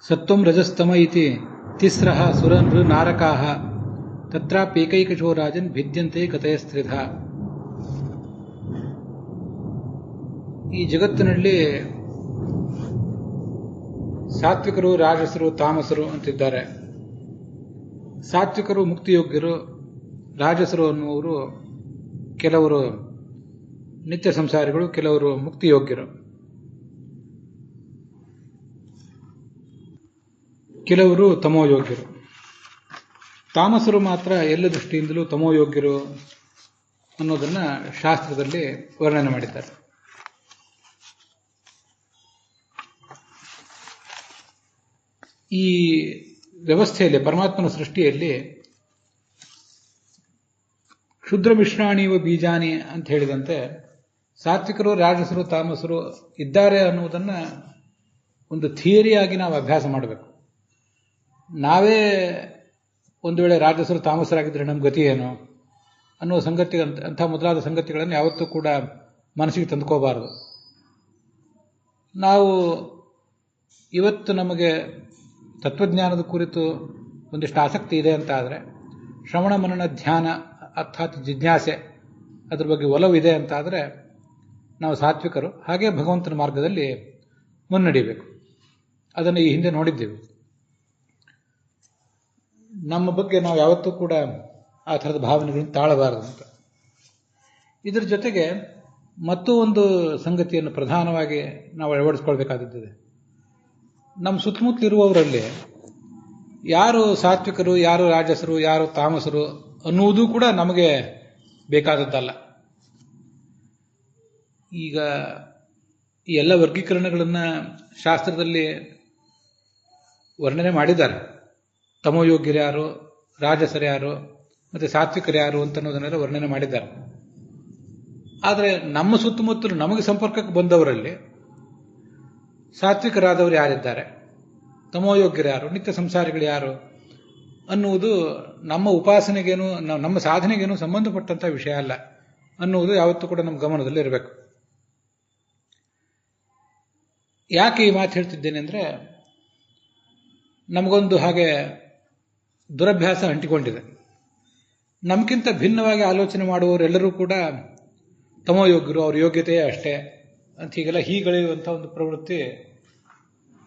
ಸತ್ವಂ ರಜಸ್ತಮ ಇತಿ ತಿಸ್ರಃ ಸುರನೃ ನಾರಕಾಃ ತತ್ರಾಪ್ಯೇಕೈಕಶೋ ರಾಜನ್ ಭಿದ್ಯಂತೆ ಕಥಯಸ್ತ್ರಿಧ. ಈ ಜಗತ್ತಿನಲ್ಲಿ ಸಾತ್ವಿಕರು, ರಾಜಸರು, ತಾಮಸರು ಅಂತಿದ್ದಾರೆ. ಸಾತ್ವಿಕರು ಮುಕ್ತಿಯೋಗ್ಯರು, ರಾಜಸರು ಅನ್ನುವರು ಕೆಲವರು ನಿತ್ಯ ಸಂಸಾರಿಗಳು, ಕೆಲವರು ಮುಕ್ತಿಯೋಗ್ಯರು, ಕೆಲವರು ತಮೋಯೋಗ್ಯರು. ತಾಮಸರು ಮಾತ್ರ ಎಲ್ಲ ದೃಷ್ಟಿಯಿಂದಲೂ ತಮೋಯೋಗ್ಯರು ಅನ್ನೋದನ್ನ ಶಾಸ್ತ್ರದಲ್ಲಿ ವರ್ಣನೆ ಮಾಡಿದ್ದಾರೆ. ಈ ವ್ಯವಸ್ಥೆಯಲ್ಲಿ, ಪರಮಾತ್ಮನ ಸೃಷ್ಟಿಯಲ್ಲಿ ಕ್ಷುದ್ರ ಮಿಶ್ರಾಣಿವ ಬೀಜಾನಿ ಅಂತ ಹೇಳಿದಂತೆ ಸಾತ್ವಿಕರು, ರಾಜಸರು, ತಾಮಸರು ಇದ್ದಾರೆ ಅನ್ನುವುದನ್ನ ಒಂದು ಥಿಯರಿಯಾಗಿ ನಾವು ಅಭ್ಯಾಸ ಮಾಡಬೇಕು. ನಾವೇ ಒಂದು ವೇಳೆ ರಾಜಸರು, ತಾಮಸರಾಗಿದ್ದರೆ ನಮ್ಮ ಗತಿ ಏನು ಅನ್ನೋ ಸಂಗತಿ, ಅಂಥ ಮೊದಲಾದ ಸಂಗತಿಗಳನ್ನು ಯಾವತ್ತೂ ಕೂಡ ಮನಸ್ಸಿಗೆ ತಂದುಕೋಬಾರದು. ನಾವು ಇವತ್ತು ನಮಗೆ ತತ್ವಜ್ಞಾನದ ಕುರಿತು ಒಂದಿಷ್ಟು ಆಸಕ್ತಿ ಇದೆ ಅಂತ ಆದರೆ, ಶ್ರವಣ ಮನನ ಧ್ಯಾನ ಅರ್ಥಾತ್ ಜಿಜ್ಞಾಸೆ ಅದ್ರ ಬಗ್ಗೆ ಒಲವಿದೆ ಅಂತ ಆದರೆ ನಾವು ಸಾತ್ವಿಕರು. ಹಾಗೆ ಭಗವಂತನ ಮಾರ್ಗದಲ್ಲಿ ಮುನ್ನಡೆಯಬೇಕು. ಅದನ್ನು ಈ ಹಿಂದೆ ನೋಡಿದ್ದೇವೆ. ನಮ್ಮ ಬಗ್ಗೆ ನಾವು ಯಾವತ್ತೂ ಕೂಡ ಆ ಥರದ ಭಾವನೆಗಳನ್ನು ತಾಳಬಾರದು ಅಂತ. ಇದರ ಜೊತೆಗೆ ಮತ್ತೂ ಒಂದು ಸಂಗತಿಯನ್ನು ಪ್ರಧಾನವಾಗಿ ನಾವು ಅಳವಡಿಸ್ಕೊಳ್ಬೇಕಾದದ್ದಿದೆ. ನಮ್ಮ ಸುತ್ತಮುತ್ತಲಿರುವವರಲ್ಲಿ ಯಾರು ಸಾತ್ವಿಕರು, ಯಾರು ರಾಜಸರು, ಯಾರು ತಾಮಸರು ಅನ್ನುವುದೂ ಕೂಡ ನಮಗೆ ಬೇಕಾದದ್ದಲ್ಲ. ಈಗ ಈ ಎಲ್ಲ ವರ್ಗೀಕರಣಗಳನ್ನು ಶಾಸ್ತ್ರದಲ್ಲಿ ವರ್ಣನೆ ಮಾಡಿದ್ದಾರೆ. ತಮೋಯೋಗ್ಯರು ಯಾರು, ರಾಜಸರು ಯಾರು, ಮತ್ತೆ ಸಾತ್ವಿಕರು ಯಾರು ಅಂತ ಅನ್ನೋದನ್ನೆಲ್ಲ ವರ್ಣನೆ ಮಾಡಿದ್ದಾರೆ. ಆದರೆ ನಮ್ಮ ಸುತ್ತಮುತ್ತಲು ನಮಗೆ ಸಂಪರ್ಕಕ್ಕೆ ಬಂದವರಲ್ಲಿ ಸಾತ್ವಿಕರಾದವರು ಯಾರಿದ್ದಾರೆ, ತಮೋಯೋಗ್ಯರು ಯಾರು, ನಿತ್ಯ ಸಂಸಾರಿಗಳು ಯಾರು ಅನ್ನುವುದು ನಮ್ಮ ಉಪಾಸನೆಗೇನು, ನಮ್ಮ ಸಾಧನೆಗೇನು ಸಂಬಂಧಪಟ್ಟಂಥ ವಿಷಯ ಅಲ್ಲ ಅನ್ನುವುದು ಯಾವತ್ತೂ ಕೂಡ ನಮ್ಮ ಗಮನದಲ್ಲಿ ಇರಬೇಕು. ಯಾಕೆ ಈ ಮಾತು ಹೇಳ್ತಿದ್ದೇನೆ ಅಂದರೆ, ನಮಗೊಂದು ಹಾಗೆ ದುರಭ್ಯಾಸ ಅಂಟಿಕೊಂಡಿದೆ. ನಮಗಿಂತ ಭಿನ್ನವಾಗಿ ಆಲೋಚನೆ ಮಾಡುವವರೆಲ್ಲರೂ ಕೂಡ ತಮೋಯೋಗ್ಯರು, ಅವ್ರ ಯೋಗ್ಯತೆಯೇ ಅಷ್ಟೇ ಅಂತ ಹೀಗೆಲ್ಲ ಹೀಗಳೆಯುವಂಥ ಒಂದು ಪ್ರವೃತ್ತಿ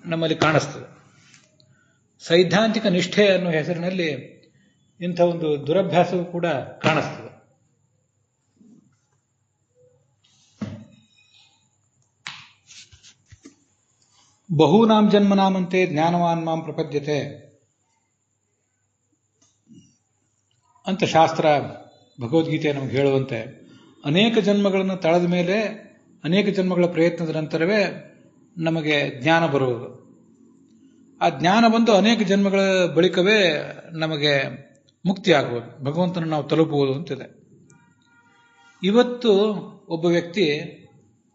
ನಮ್ಮಲ್ಲಿ ಕಾಣಿಸ್ತದೆ. ಸೈದ್ಧಾಂತಿಕ ನಿಷ್ಠೆ ಅನ್ನೋ ಹೆಸರಿನಲ್ಲಿ ಇಂಥ ಒಂದು ದುರಭ್ಯಾಸವೂ ಕೂಡ ಕಾಣಿಸ್ತದೆ. ಬಹೂನಾಂ ಜನ್ಮನಾಮಂತೆ ಜ್ಞಾನವಾನ್ ಮಾಂ ಪ್ರಪದ್ಯತೆ ಅಂತ ಶಾಸ್ತ್ರ, ಭಗವದ್ಗೀತೆ ನಮಗೆ ಹೇಳುವಂತೆ ಅನೇಕ ಜನ್ಮಗಳನ್ನು ತಳೆದ ಮೇಲೆ, ಅನೇಕ ಜನ್ಮಗಳ ಪ್ರಯತ್ನದ ನಂತರವೇ ನಮಗೆ ಜ್ಞಾನ ಬರುವುದು. ಆ ಜ್ಞಾನ ಬಂದು ಅನೇಕ ಜನ್ಮಗಳ ಬಳಿಕವೇ ನಮಗೆ ಮುಕ್ತಿ ಆಗುವುದು, ಭಗವಂತನ ನಾವು ತಲುಪುವುದು ಅಂತಿದೆ. ಇವತ್ತು ಒಬ್ಬ ವ್ಯಕ್ತಿ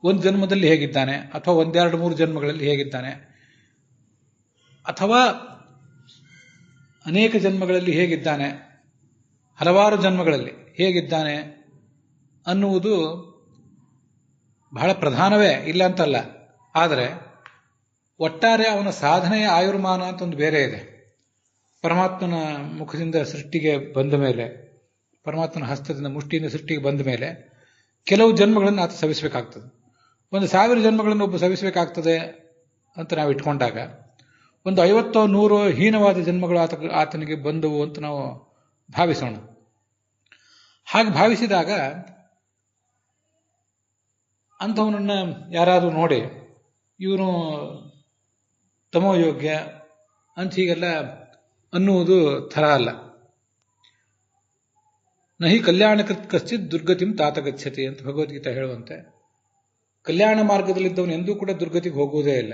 ಒಂದು ಜನ್ಮದಲ್ಲಿ ಹೇಗಿದ್ದಾನೆ, ಅಥವಾ ಒಂದೆರಡು ಮೂರು ಜನ್ಮಗಳಲ್ಲಿ ಹೇಗಿದ್ದಾನೆ, ಅಥವಾ ಅನೇಕ ಜನ್ಮಗಳಲ್ಲಿ ಹೇಗಿದ್ದಾನೆ, ಹಲವಾರು ಜನ್ಮಗಳಲ್ಲಿ ಹೇಗಿದ್ದಾನೆ ಅನ್ನುವುದು ಬಹಳ ಪ್ರಧಾನವೇ, ಇಲ್ಲ ಅಂತಲ್ಲ. ಆದರೆ ಒಟ್ಟಾರೆ ಅವನ ಸಾಧನೆಯ ಆಯುರ್ಮಾನ ಅಂತ ಒಂದು ಬೇರೆ ಇದೆ. ಪರಮಾತ್ಮನ ಮುಖದಿಂದ ಸೃಷ್ಟಿಗೆ ಬಂದ ಮೇಲೆ, ಪರಮಾತ್ಮನ ಹಸ್ತದಿಂದ ಮುಷ್ಟಿಯಿಂದ ಸೃಷ್ಟಿಗೆ ಬಂದ ಮೇಲೆ ಕೆಲವು ಜನ್ಮಗಳನ್ನು ಆತ ಸವಿಸಬೇಕಾಗ್ತದೆ. 1,000 ಜನ್ಮಗಳನ್ನು ಒಬ್ಬ ಸವಿಸಬೇಕಾಗ್ತದೆ ಅಂತ ನಾವು ಇಟ್ಕೊಂಡಾಗ ಒಂದು 50 100 ಹೀನವಾದ ಜನ್ಮಗಳು ಆತನಿಗೆ ಬಂದವು ಅಂತ ನಾವು ಭಾವಿಸೋಣ. ಹಾಗೆ ಭಾವಿಸಿದಾಗ ಅಂಥವನನ್ನ ಯಾರಾದರೂ ನೋಡಿ ಇವನು ತಮೋಯೋಗ್ಯ ಅಂತ ಹೀಗೆಲ್ಲ ಅನ್ನುವುದು ಥರ ಅಲ್ಲ. ನಹಿ ಕಲ್ಯಾಣಕೃತ್ ಕಶ್ಚಿತ್ ದುರ್ಗತಿಂ ತಾತ ಗಚ್ಚತಿ ಅಂತ ಭಗವದ್ಗೀತೆ ಹೇಳುವಂತೆ, ಕಲ್ಯಾಣ ಮಾರ್ಗದಲ್ಲಿದ್ದವನು ಎಂದೂ ಕೂಡ ದುರ್ಗತಿಗೆ ಹೋಗುವುದೇ ಇಲ್ಲ.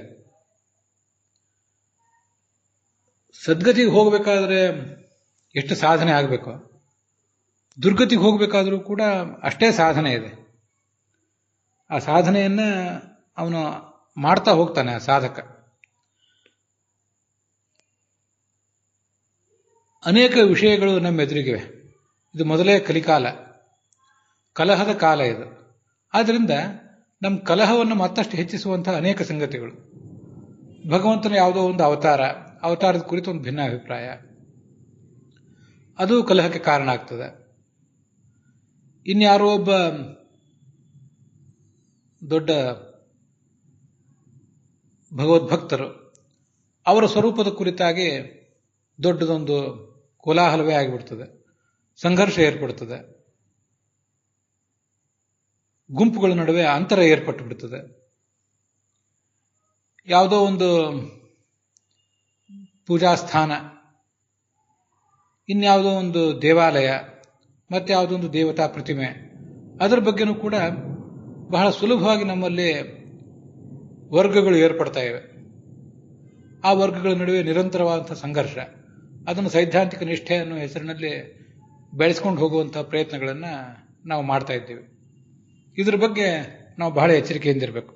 ಸದ್ಗತಿಗೆ ಹೋಗಬೇಕಾದ್ರೆ ಎಷ್ಟು ಸಾಧನೆ ಆಗಬೇಕು, ದುರ್ಗತಿಗೆ ಹೋಗಬೇಕಾದ್ರೂ ಕೂಡ ಅಷ್ಟೇ ಸಾಧನೆ ಇದೆ. ಆ ಸಾಧನೆಯನ್ನ ಅವನು ಮಾಡ್ತಾ ಹೋಗ್ತಾನೆ, ಆ ಸಾಧಕ. ಅನೇಕ ವಿಷಯಗಳು ನಮ್ಮ ಎದುರಿಗಿವೆ. ಇದು ಮೊದಲೇ ಕಲಿಕಾಲ, ಕಲಹದ ಕಾಲ ಇದು. ಆದ್ದರಿಂದ ನಮ್ಮ ಕಲಹವನ್ನು ಮತ್ತಷ್ಟು ಹೆಚ್ಚಿಸುವಂತಹ ಅನೇಕ ಸಂಗತಿಗಳು. ಭಗವಂತನ ಯಾವುದೋ ಒಂದು ಅವತಾರದ ಕುರಿತು ಒಂದು ಭಿನ್ನ ಅಭಿಪ್ರಾಯ, ಅದು ಕಲಹಕ್ಕೆ ಕಾರಣ ಆಗ್ತದೆ. ಇನ್ಯಾರೋ ಒಬ್ಬ ದೊಡ್ಡ ಭಗವದ್ಭಕ್ತರು, ಅವರ ಸ್ವರೂಪದ ಕುರಿತಾಗಿ ದೊಡ್ಡದೊಂದು ಕೋಲಾಹಲವೇ ಆಗಿಬಿಡ್ತದೆ, ಸಂಘರ್ಷ ಏರ್ಪಡುತ್ತದೆ, ಗುಂಪುಗಳ ನಡುವೆ ಅಂತರ ಏರ್ಪಟ್ಟು ಬಿಡುತ್ತದೆ. ಯಾವುದೋ ಒಂದು ಪೂಜಾ ಸ್ಥಾನ, ಇನ್ಯಾವುದೋ ಒಂದು ದೇವಾಲಯ, ಮತ್ತೆ ಯಾವುದೋ ಒಂದು ದೇವತಾ ಪ್ರತಿಮೆ, ಅದರ ಬಗ್ಗೆನೂ ಕೂಡ ಬಹಳ ಸುಲಭವಾಗಿ ನಮ್ಮಲ್ಲಿ ವರ್ಗಗಳು ಏರ್ಪಡ್ತಾ ಇವೆ. ಆ ವರ್ಗಗಳ ನಡುವೆ ನಿರಂತರವಾದಂಥ ಸಂಘರ್ಷ, ಅದನ್ನು ಸೈದ್ಧಾಂತಿಕ ನಿಷ್ಠೆ ಅನ್ನೋ ಹೆಸರಿನಲ್ಲಿ ಬೆಳೆಸ್ಕೊಂಡು ಹೋಗುವಂಥ ಪ್ರಯತ್ನಗಳನ್ನು ನಾವು ಮಾಡ್ತಾ ಇದ್ದೇವೆ. ಇದರ ಬಗ್ಗೆ ನಾವು ಬಹಳ ಎಚ್ಚರಿಕೆಯಿಂದಿರಬೇಕು.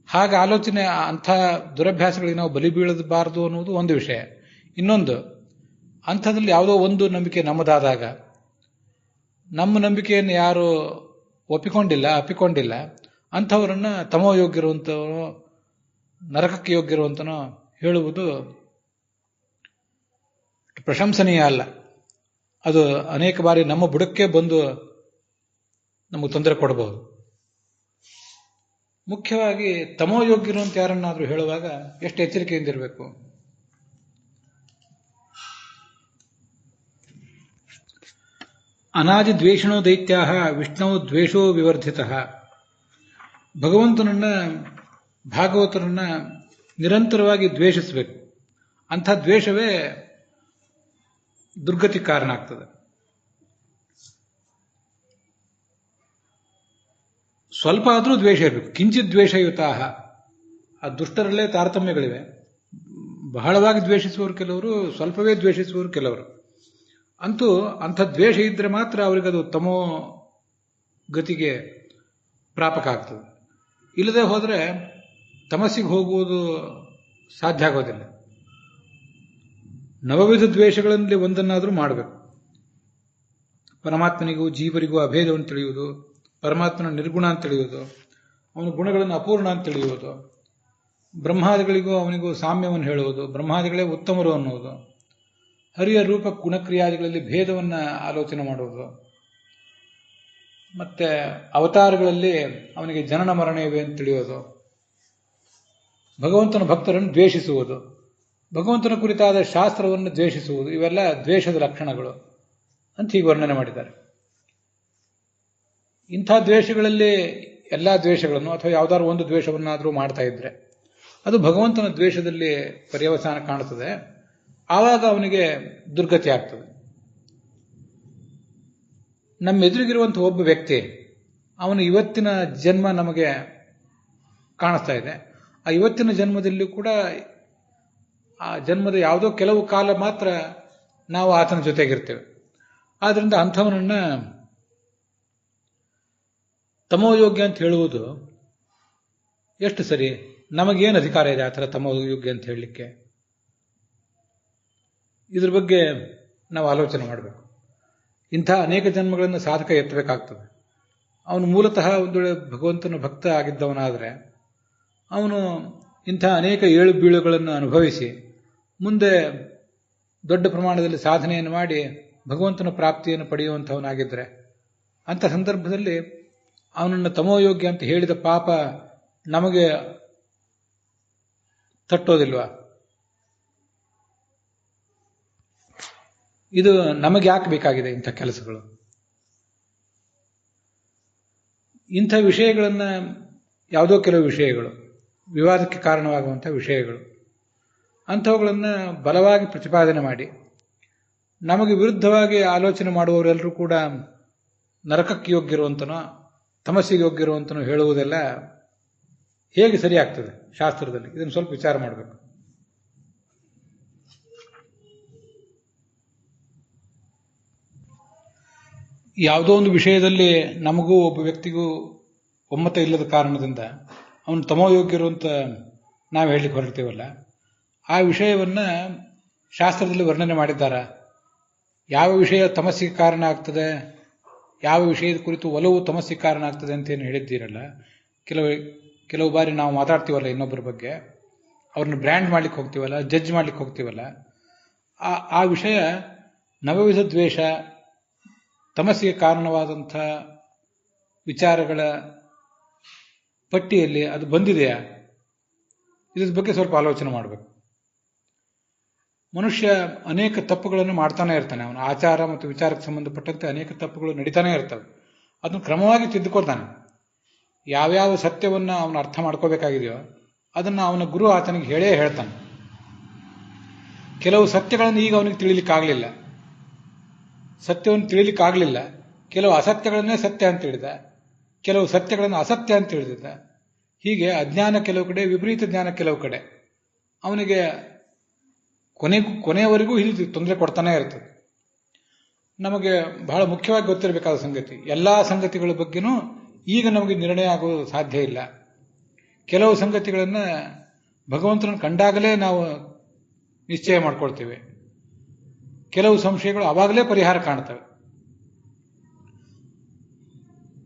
ಹಾಗೆ ಆಲೋಚನೆ, ಅಂಥ ದುರಭ್ಯಾಸಗಳಿಗೆ ನಾವು ಬಲಿ ಬೀಳಬಾರದು ಅನ್ನೋದು ಒಂದು ವಿಷಯ. ಇನ್ನೊಂದು, ಅಂಥದ್ರಲ್ಲಿ ಯಾವುದೋ ಒಂದು ನಂಬಿಕೆ ನಮ್ಮದಾದಾಗ, ನಮ್ಮ ನಂಬಿಕೆಯನ್ನು ಯಾರು ಅಪ್ಪಿಕೊಂಡಿಲ್ಲ ಅಂಥವರನ್ನು ತಮೋ ಯೋಗ್ಯರುವಂಥವನು, ನರಕಕ್ಕೆ ಯೋಗ್ಯರುವಂತನೋ ಹೇಳುವುದು ಪ್ರಶಂಸನೀಯ ಅಲ್ಲ. ಅದು ಅನೇಕ ಬಾರಿ ನಮ್ಮ ಬುಡಕ್ಕೆ ಬಂದು ನಮಗೆ ತೊಂದರೆ ಕೊಡಬಹುದು. ಮುಖ್ಯವಾಗಿ ತಮೋ ಯೋಗ್ಯರು ಅಂತ ಯಾರನ್ನಾದರೂ ಹೇಳುವಾಗ ಎಷ್ಟು ಎಚ್ಚರಿಕೆಯಿಂದಿರಬೇಕು. ಅನಾದಿ ದ್ವೇಷಣೋ ದೈತ್ಯ ವಿಷ್ಣು ದ್ವೇಷೋ ವಿವರ್ಧಿತ. ಭಗವಂತನನ್ನ, ಭಾಗವತರನ್ನ ನಿರಂತರವಾಗಿ ದ್ವೇಷಿಸಬೇಕು. ಅಂಥ ದ್ವೇಷವೇ ದುರ್ಗತಿ ಕಾರಣ ಆಗ್ತದೆ. ಸ್ವಲ್ಪ ಆದರೂ ದ್ವೇಷ ಇರಬೇಕು. ಕಿಂಚಿತ್ ದ್ವೇಷಯುತಾಹ. ಆ ದುಷ್ಟರಲ್ಲೇ ತಾರತಮ್ಯಗಳಿವೆ. ಬಹಳವಾಗಿ ದ್ವೇಷಿಸುವವರು ಕೆಲವರು, ಸ್ವಲ್ಪವೇ ದ್ವೇಷಿಸುವವರು ಕೆಲವರು. ಅಂತೂ ಅಂಥ ದ್ವೇಷ ಇದ್ರೆ ಮಾತ್ರ ಅವರಿಗದು ತಮೋ ಗತಿಗೆ ಪ್ರಾಪಕ ಆಗ್ತದೆ. ಇಲ್ಲದೆ ಹೋದರೆ ತಮಸ್ಸಿಗೆ ಹೋಗುವುದು ಸಾಧ್ಯ ಆಗೋದಿಲ್ಲ. ನವವಿಧ ದ್ವೇಷಗಳಲ್ಲಿ ಒಂದನ್ನಾದರೂ ಮಾಡಬೇಕು. ಪರಮಾತ್ಮನಿಗೂ ಜೀವರಿಗೂ ಅಭೇದವನ್ನು ತಿಳಿಯುವುದು, ಪರಮಾತ್ಮನ ನಿರ್ಗುಣ ಅಂತ ತಿಳಿಯುವುದು, ಅವನ ಗುಣಗಳನ್ನು ಅಪೂರ್ಣ ಅಂತ ತಿಳಿಯುವುದು, ಬ್ರಹ್ಮಾದಿಗಳಿಗೂ ಅವನಿಗೂ ಸಾಮ್ಯವನ್ನು ಹೇಳುವುದು, ಬ್ರಹ್ಮಾದಿಗಳೇ ಉತ್ತಮರು ಅನ್ನುವುದು, ಹರಿಯ ರೂಪ ಗುಣಕ್ರಿಯಾದಿಗಳಲ್ಲಿ ಭೇದವನ್ನು ಆಲೋಚನೆ ಮಾಡುವುದು, ಮತ್ತೆ ಅವತಾರಗಳಲ್ಲಿ ಅವನಿಗೆ ಜನನ ಮರಣ ಇವೆ ಅಂತ ತಿಳಿಯೋದು, ಭಗವಂತನ ಭಕ್ತರನ್ನು ದ್ವೇಷಿಸುವುದು, ಭಗವಂತನ ಕುರಿತಾದ ಶಾಸ್ತ್ರವನ್ನು ದ್ವೇಷಿಸುವುದು, ಇವೆಲ್ಲ ದ್ವೇಷದ ಲಕ್ಷಣಗಳು ಅಂತ ಹೀಗೆ ವರ್ಣನೆ ಮಾಡಿದ್ದಾರೆ. ಇಂಥ ದ್ವೇಷಗಳಲ್ಲಿ ಎಲ್ಲ ದ್ವೇಷಗಳನ್ನು ಅಥವಾ ಯಾವುದಾದ್ರು ಒಂದು ದ್ವೇಷವನ್ನಾದರೂ ಮಾಡ್ತಾ ಇದ್ರೆ ಅದು ಭಗವಂತನ ದ್ವೇಷದಲ್ಲಿ ಪರ್ಯವಸಾನ ಕಾಣುತ್ತದೆ. ಆವಾಗ ಅವನಿಗೆ ದುರ್ಗತಿ ಆಗ್ತದೆ. ನಮ್ಮ ಎದುರಿಗಿರುವಂಥ ಒಬ್ಬ ವ್ಯಕ್ತಿ, ಅವನು ಇವತ್ತಿನ ಜನ್ಮ ನಮಗೆ ಕಾಣಿಸ್ತಾ ಇದೆ. ಆ ಇವತ್ತಿನ ಜನ್ಮದಲ್ಲಿ ಕೂಡ ಆ ಜನ್ಮದ ಯಾವುದೋ ಕೆಲವು ಕಾಲ ಮಾತ್ರ ನಾವು ಆತನ ಜೊತೆಗಿರ್ತೇವೆ. ಆದ್ರಿಂದ ಅಂಥವನನ್ನ ತಮೋಯೋಗ್ಯ ಅಂತ ಹೇಳುವುದು ಎಷ್ಟು ಸರಿ? ನಮಗೇನು ಅಧಿಕಾರ ಇದೆ ಆ ಥರ ತಮೋಯೋಗ್ಯ ಅಂತ ಹೇಳಲಿಕ್ಕೆ? ಇದ್ರ ಬಗ್ಗೆ ನಾವು ಆಲೋಚನೆ ಮಾಡಬೇಕು. ಇಂಥ ಅನೇಕ ಜನ್ಮಗಳನ್ನು ಸಾಧಕ ಎತ್ತಬೇಕಾಗ್ತದೆ. ಅವನು ಮೂಲತಃ ಒಂದು ಭಗವಂತನ ಭಕ್ತ ಆಗಿದ್ದವನಾದರೆ ಅವನು ಇಂಥ ಅನೇಕ ಏಳು ಬೀಳುಗಳನ್ನು ಅನುಭವಿಸಿ ಮುಂದೆ ದೊಡ್ಡ ಪ್ರಮಾಣದಲ್ಲಿ ಸಾಧನೆಯನ್ನು ಮಾಡಿ ಭಗವಂತನ ಪ್ರಾಪ್ತಿಯನ್ನು ಪಡೆಯುವಂಥವನಾಗಿದ್ದರೆ ಅಂಥ ಸಂದರ್ಭದಲ್ಲಿ ಅವನನ್ನು ತಮೋಯೋಗ್ಯ ಅಂತ ಹೇಳಿದ ಪಾಪ ನಮಗೆ ತಟ್ಟೋದಿಲ್ವಾ? ಇದು ನಮಗೆ ಯಾಕೆ ಬೇಕಾಗಿದೆ ಇಂಥ ಕೆಲಸಗಳು? ಇಂಥ ವಿಷಯಗಳನ್ನು, ಯಾವುದೋ ಕೆಲವು ವಿಷಯಗಳು, ವಿವಾದಕ್ಕೆ ಕಾರಣವಾಗುವಂಥ ವಿಷಯಗಳು, ಅಂಥವುಗಳನ್ನು ಬಲವಾಗಿ ಪ್ರತಿಪಾದನೆ ಮಾಡಿ ನಮಗೆ ವಿರುದ್ಧವಾಗಿ ಆಲೋಚನೆ ಮಾಡುವವರೆಲ್ಲರೂ ಕೂಡ ನರಕಕ್ಕೆ ಯೋಗ್ಯರುವಂತನೋ ತಮಸ್ಸಿಗೆ ಯೋಗ್ಯರುವಂತನೋ ಹೇಳುವುದೆಲ್ಲ ಹೇಗೆ ಸರಿಯಾಗ್ತದೆ ಶಾಸ್ತ್ರದಲ್ಲಿ? ಇದನ್ನು ಸ್ವಲ್ಪ ವಿಚಾರ ಮಾಡಬೇಕು. ಯಾವುದೋ ಒಂದು ವಿಷಯದಲ್ಲಿ ನಮಗೂ ಒಬ್ಬ ವ್ಯಕ್ತಿಗೂ ಒಮ್ಮತ ಇಲ್ಲದ ಕಾರಣದಿಂದ ಅವನು ತಮೋಯೋಗ್ಯರು ಅಂತ ನಾವು ಹೇಳಲಿಕ್ಕೆ ಹೊರಡ್ತೀವಲ್ಲ, ಆ ವಿಷಯವನ್ನು ಶಾಸ್ತ್ರದಲ್ಲಿ ವರ್ಣನೆ ಮಾಡಿದ್ದಾರ? ಯಾವ ವಿಷಯ ತಮಸ್ಸಿಗೆ ಕಾರಣ ಆಗ್ತದೆ, ಯಾವ ವಿಷಯದ ಕುರಿತು ಒಲವು ತಮಸ್ಸಿಗೆ ಕಾರಣ ಆಗ್ತದೆ ಅಂತೇನು ಹೇಳಿದ್ದೀರಲ್ಲ, ಕೆಲವು ಬಾರಿ ನಾವು ಮಾತಾಡ್ತೀವಲ್ಲ ಇನ್ನೊಬ್ಬರ ಬಗ್ಗೆ, ಅವ್ರನ್ನ ಬ್ರ್ಯಾಂಡ್ ಮಾಡ್ಲಿಕ್ಕೆ ಹೋಗ್ತೀವಲ್ಲ, ಜಡ್ಜ್ ಮಾಡ್ಲಿಕ್ಕೆ ಹೋಗ್ತೀವಲ್ಲ, ಆ ವಿಷಯ ನವವಿಧ ದ್ವೇಷ, ತಮಸ್ಸಿಗೆ ಕಾರಣವಾದಂಥ ವಿಚಾರಗಳ ಪಟ್ಟಿಯಲ್ಲಿ ಅದು ಬಂದಿದೆಯಾ? ಇದ್ರ ಬಗ್ಗೆ ಸ್ವಲ್ಪ ಆಲೋಚನೆ ಮಾಡಬೇಕು. ಮನುಷ್ಯ ಅನೇಕ ತಪ್ಪುಗಳನ್ನು ಮಾಡ್ತಾನೆ ಇರ್ತಾನೆ. ಅವನ ಆಚಾರ ಮತ್ತು ವಿಚಾರಕ್ಕೆ ಸಂಬಂಧಪಟ್ಟಂತೆ ಅನೇಕ ತಪ್ಪುಗಳು ನಡೀತಾನೆ ಇರ್ತವೆ. ಅದನ್ನು ಕ್ರಮವಾಗಿ ತಿದ್ದುಕೊಳ್ತಾನೆ. ಯಾವ್ಯಾವ ಸತ್ಯವನ್ನು ಅವನು ಅರ್ಥ ಮಾಡ್ಕೋಬೇಕಾಗಿದೆಯೋ ಅದನ್ನು ಅವನ ಗುರು ಆತನಿಗೆ ಹೇಳೇ ಹೇಳ್ತಾನೆ. ಕೆಲವು ಸತ್ಯಗಳನ್ನು ಈಗ ಅವನಿಗೆ ತಿಳಿಲಿಕ್ಕಾಗಲಿಲ್ಲ, ಸತ್ಯವನ್ನು ತಿಳಿಲಿಕ್ಕಾಗಲಿಲ್ಲ. ಕೆಲವು ಅಸತ್ಯಗಳನ್ನೇ ಸತ್ಯ ಅಂತ ತಿಳಿದ, ಕೆಲವು ಸತ್ಯಗಳನ್ನು ಅಸತ್ಯ ಅಂತ ತಿಳಿದಿದ್ದ. ಹೀಗೆ ಅಜ್ಞಾನ ಕೆಲವು ಕಡೆ, ವಿಪರೀತ ಜ್ಞಾನ ಕೆಲವು ಕಡೆ. ಅವನಿಗೆ ಕೊನೆಯವರೆಗೂ ಹೀಗೆ ತೊಂದರೆ ಕೊಡ್ತಾನೆ ಇರ್ತದೆ. ನಮಗೆ ಬಹಳ ಮುಖ್ಯವಾಗಿ ಗೊತ್ತಿರಬೇಕಾದ ಸಂಗತಿ, ಎಲ್ಲ ಸಂಗತಿಗಳ ಬಗ್ಗೆನೂ ಈಗ ನಮಗೆ ನಿರ್ಣಯ ಆಗೋದು ಸಾಧ್ಯ ಇಲ್ಲ. ಕೆಲವು ಸಂಗತಿಗಳನ್ನು ಭಗವಂತನನ್ನು ಕಂಡಾಗಲೇ ನಾವು ನಿಶ್ಚಯ ಮಾಡ್ಕೊಳ್ತೇವೆ. ಕೆಲವು ಸಂಶಯಗಳು ಆವಾಗಲೇ ಪರಿಹಾರ ಕಾಣ್ತವೆ.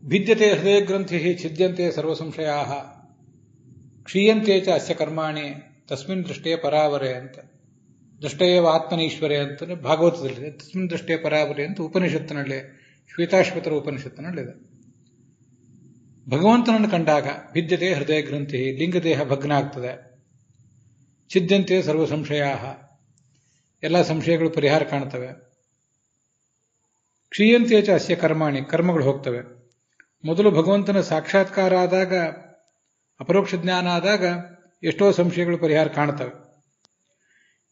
ಭಿದ್ಯತೆ ಹೃದಯ ಗ್ರಂಥಿ ಛಿದ್ಯಂತೆ ಸರ್ವ ಸಂಶಯಾ ಕ್ಷೀಯಂತೆ ಚ ಅಸ್ಯ ಕರ್ಮಾಣಿ ತಸ್ಮಿನ್ ದೃಷ್ಟೇ ಪರಾವರೆ ಅಂತ, ದೃಷ್ಟೇವ ಆತ್ಮನೀಶ್ವರೇ ಅಂತ ಭಾಗವತದಲ್ಲಿದೆ. ತಸ್ಮಿನ್ ದೃಷ್ಟೇ ಪರಾವರೆ ಅಂತ ಉಪನಿಷತ್ತಿನಲ್ಲೇ, ಶ್ವೇತಾಶ್ವತರ ಉಪನಿಷತ್ತಿನಲ್ಲಿದೆ. ಭಗವಂತನನ್ನು ಕಂಡಾಗ ಭಿದ್ಯತೆ ಹೃದಯ ಗ್ರಂಥಿ, ಲಿಂಗದೇಹ ಭಗ್ನ ಆಗ್ತದೆ. ಛಿದ್ಯಂತೆ ಸರ್ವ ಸಂಶಯಾ, ಎಲ್ಲ ಸಂಶಯಗಳು ಪರಿಹಾರ ಕಾಣ್ತವೆ. ಕ್ಷೀಯಂತೆ ಚ ಅಸ್ಯ ಕರ್ಮಾಣಿ, ಕರ್ಮಗಳು ಹೋಗ್ತವೆ. ಮೊದಲು ಭಗವಂತನ ಸಾಕ್ಷಾತ್ಕಾರ ಆದಾಗ, ಅಪರೋಕ್ಷ ಜ್ಞಾನ ಆದಾಗ ಎಷ್ಟೋ ಸಂಶಯಗಳು ಪರಿಹಾರ ಕಾಣ್ತವೆ.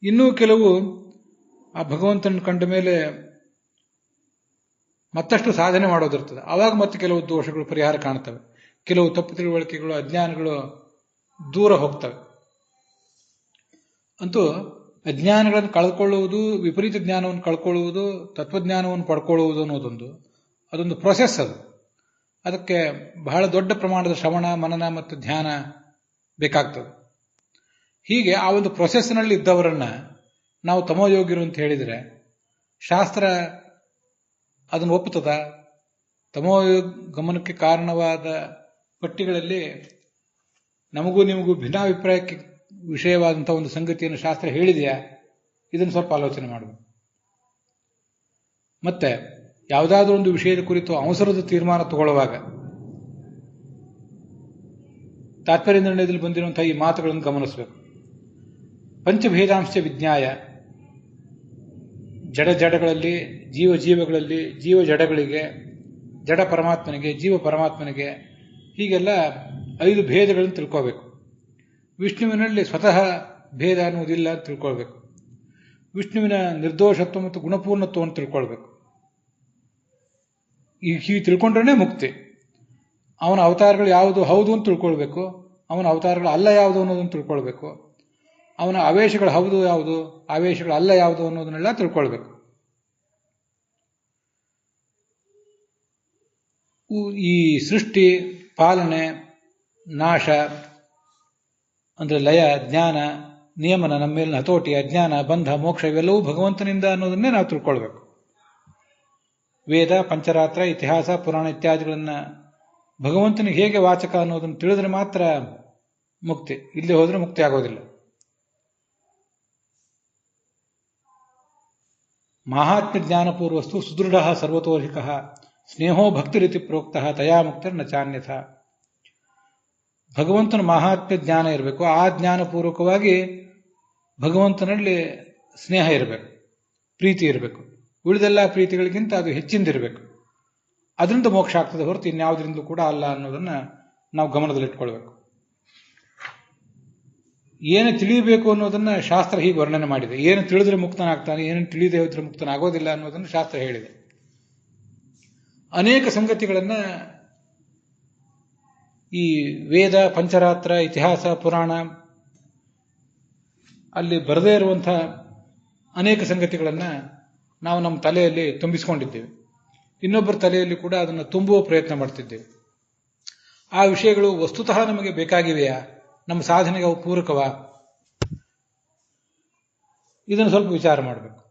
ಇನ್ನೂ ಕೆಲವು ಆ ಭಗವಂತನ ಕಂಡ ಮೇಲೆ ಮತ್ತಷ್ಟು ಸಾಧನೆ ಮಾಡೋದಿರ್ತದೆ. ಆವಾಗ ಮತ್ತೆ ಕೆಲವು ದೋಷಗಳು ಪರಿಹಾರ ಕಾಣ್ತವೆ. ಕೆಲವು ತಪ್ಪು ತಿಳುವಳಿಕೆಗಳು, ಅಜ್ಞಾನಗಳು ದೂರ ಹೋಗ್ತವೆ. ಅಂತೂ ಅಜ್ಞಾನಗಳನ್ನು ಕಳ್ಕೊಳ್ಳುವುದು, ವಿಪರೀತ ಜ್ಞಾನವನ್ನು ಕಳ್ಕೊಳ್ಳುವುದು, ತತ್ವಜ್ಞಾನವನ್ನು ಪಡ್ಕೊಳ್ಳುವುದು ಅನ್ನೋದೊಂದು ಅದೊಂದು ಪ್ರೊಸೆಸ್. ಅದಕ್ಕೆ ಬಹಳ ದೊಡ್ಡ ಪ್ರಮಾಣದ ಶ್ರವಣ, ಮನನ ಮತ್ತು ಧ್ಯಾನ ಬೇಕಾಗ್ತದೆ. ಹೀಗೆ ಆ ಒಂದು ಪ್ರೊಸೆಸ್ನಲ್ಲಿ ಇದ್ದವರನ್ನ ನಾವು ತಮೋಯೋಗಿರು ಅಂತ ಹೇಳಿದರೆ ಶಾಸ್ತ್ರ ಅದನ್ನು ಒಪ್ಪುತ್ತದ? ತಮೋಗಮನಕ್ಕೆ ಕಾರಣವಾದ ಪಟ್ಟಿಗಳಲ್ಲಿ ನಮಗೂ ನಿಮಗೂ ಭಿನ್ನಾಭಿಪ್ರಾಯಕ್ಕೆ ವಿಷಯವಾದಂಥ ಒಂದು ಸಂಗತಿಯನ್ನು ಶಾಸ್ತ್ರ ಹೇಳಿದೆಯಾ? ಇದನ್ನು ಸ್ವಲ್ಪ ಆಲೋಚನೆ ಮಾಡಬೇಕು. ಮತ್ತೆ ಯಾವುದಾದ್ರೂ ಒಂದು ವಿಷಯದ ಕುರಿತು ಅವಸರದ ತೀರ್ಮಾನ ತಗೊಳ್ಳುವಾಗ ತಾತ್ಪರ್ಯ ನಿರ್ಣಯದಲ್ಲಿ ಬಂದಿರುವಂತಹ ಈ ಮಾತುಗಳನ್ನು ಗಮನಿಸಬೇಕು. ಪಂಚಭೇದಾಂಶ ವಿಜ್ಞಾಯ, ಜಡಗಳಲ್ಲಿ, ಜೀವಗಳಲ್ಲಿ, ಜೀವ ಜಡಗಳಿಗೆ, ಜಡ ಪರಮಾತ್ಮನಿಗೆ, ಜೀವ ಪರಮಾತ್ಮನಿಗೆ, ಹೀಗೆಲ್ಲ 5 ಭೇದಗಳನ್ನು ತಿಳ್ಕೋಬೇಕು. ವಿಷ್ಣುವಿನಲ್ಲಿ ಸ್ವತಃ ಭೇದ ಅನ್ನುವುದಿಲ್ಲ ಅಂತ ತಿಳ್ಕೊಳ್ಬೇಕು. ವಿಷ್ಣುವಿನ ನಿರ್ದೋಷತ್ವ ಮತ್ತು ಗುಣಪೂರ್ಣತ್ವವನ್ನು ತಿಳ್ಕೊಳ್ಬೇಕು. ಹೀಗೆ ತಿಳ್ಕೊಂಡ್ರೆ ಮುಕ್ತಿ. ಅವನ ಅವತಾರಗಳು ಯಾವುದು ಹೌದು ಅಂತ ತಿಳ್ಕೊಳ್ಬೇಕು, ಅವನ ಅವತಾರಗಳು ಅಲ್ಲ ಯಾವುದು ಅನ್ನೋದನ್ನು ತಿಳ್ಕೊಳ್ಬೇಕು, ಅವನ ಆವೇಶಗಳು ಹೌದು ಯಾವುದು, ಆವೇಶಗಳು ಅಲ್ಲ ಯಾವುದು ಅನ್ನೋದನ್ನೆಲ್ಲ ತಿಳ್ಕೊಳ್ಬೇಕು. ಈ ಸೃಷ್ಟಿ, ಪಾಲನೆ, ನಾಶ ಅಂದರೆ ಲಯ, ಜ್ಞಾನ, ನಿಯಮನ, ನಮ್ಮ ಮೇಲಿನ ಹತೋಟಿ, ಅಜ್ಞಾನ, ಬಂಧ, ಮೋಕ್ಷ ಇವೆಲ್ಲವೂ ಭಗವಂತನಿಂದ ಅನ್ನೋದನ್ನೇ ನಾವು ತಿಳ್ಕೊಳ್ಬೇಕು. ವೇದ, ಪಂಚರಾತ್ರ, ಇತಿಹಾಸ, ಪುರಾಣ ಇತ್ಯಾದಿಗಳನ್ನು ಭಗವಂತನಿಗೆ ಹೇಗೆ ವಾಚಕ ಅನ್ನೋದನ್ನು ತಿಳಿದ್ರೆ ಮಾತ್ರ ಮುಕ್ತಿ. ಇಲ್ಲಿ ಹೋದ್ರೆ ಮುಕ್ತಿ ಆಗೋದಿಲ್ಲ. ಮಾಹಾತ್ಮ್ಯ ಜ್ಞಾನಪೂರ್ವಸ್ತು ಸುದೃಢ ಸರ್ವತೋಧಿಕ ಸ್ನೇಹೋ ಭಕ್ತಿರಿತಿ ಪ್ರೋಕ್ತ ತಯಾ ಮುಕ್ತಿರ್ ನ ಚಾನ್ಯಥ. ಭಗವಂತನ ಮಹಾತ್ಮ್ಯ ಜ್ಞಾನ ಇರಬೇಕು. ಆ ಜ್ಞಾನಪೂರ್ವಕವಾಗಿ ಭಗವಂತನಲ್ಲಿ ಸ್ನೇಹ ಇರಬೇಕು, ಪ್ರೀತಿ ಇರಬೇಕು. ಉಳಿದೆಲ್ಲ ಪ್ರೀತಿಗಳಿಗಿಂತ ಅದು ಹೆಚ್ಚಿಂದಿರಬೇಕು. ಅದರಿಂದ ಮೋಕ್ಷ ಆಗ್ತದೆ ಹೊರತು ಇನ್ಯಾವುದರಿಂದ ಕೂಡ ಅಲ್ಲ ಅನ್ನೋದನ್ನು ನಾವು ಗಮನದಲ್ಲಿಟ್ಕೊಳ್ಬೇಕು. ಏನು ತಿಳಿಯಬೇಕು ಅನ್ನೋದನ್ನು ಶಾಸ್ತ್ರ ಹೀಗೆ ವರ್ಣನೆ ಮಾಡಿದೆ. ಏನು ತಿಳಿದ್ರೆ ಮುಕ್ತನಾಗ್ತಾನೆ, ಏನು ತಿಳಿದೇ ಹೋದ್ರೆ ಮುಕ್ತನಾಗೋದಿಲ್ಲ ಅನ್ನೋದನ್ನು ಶಾಸ್ತ್ರ ಹೇಳಿದೆ. ಅನೇಕ ಸಂಗತಿಗಳನ್ನು ಈ ವೇದ, ಪಂಚರಾತ್ರ, ಇತಿಹಾಸ, ಪುರಾಣ ಅಲ್ಲಿ ಬರದೇ ಇರುವಂಥ ಅನೇಕ ಸಂಗತಿಗಳನ್ನು ನಾವು ನಮ್ಮ ತಲೆಯಲ್ಲಿ ತುಂಬಿಸಿಕೊಂಡಿದ್ದೇವೆ. ಇನ್ನೊಬ್ಬರ ತಲೆಯಲ್ಲಿ ಕೂಡ ಅದನ್ನು ತುಂಬುವ ಪ್ರಯತ್ನ ಮಾಡ್ತಿದ್ದೇವೆ. ಆ ವಿಷಯಗಳು ವಸ್ತುತಃ ನಮಗೆ ಬೇಕಾಗಿವೆಯಾ? ನಮ್ಮ ಸಾಧನೆಗೆ ಅವು ಪೂರಕವಾ? ಇದನ್ನು ಸ್ವಲ್ಪ ವಿಚಾರ ಮಾಡಬೇಕು.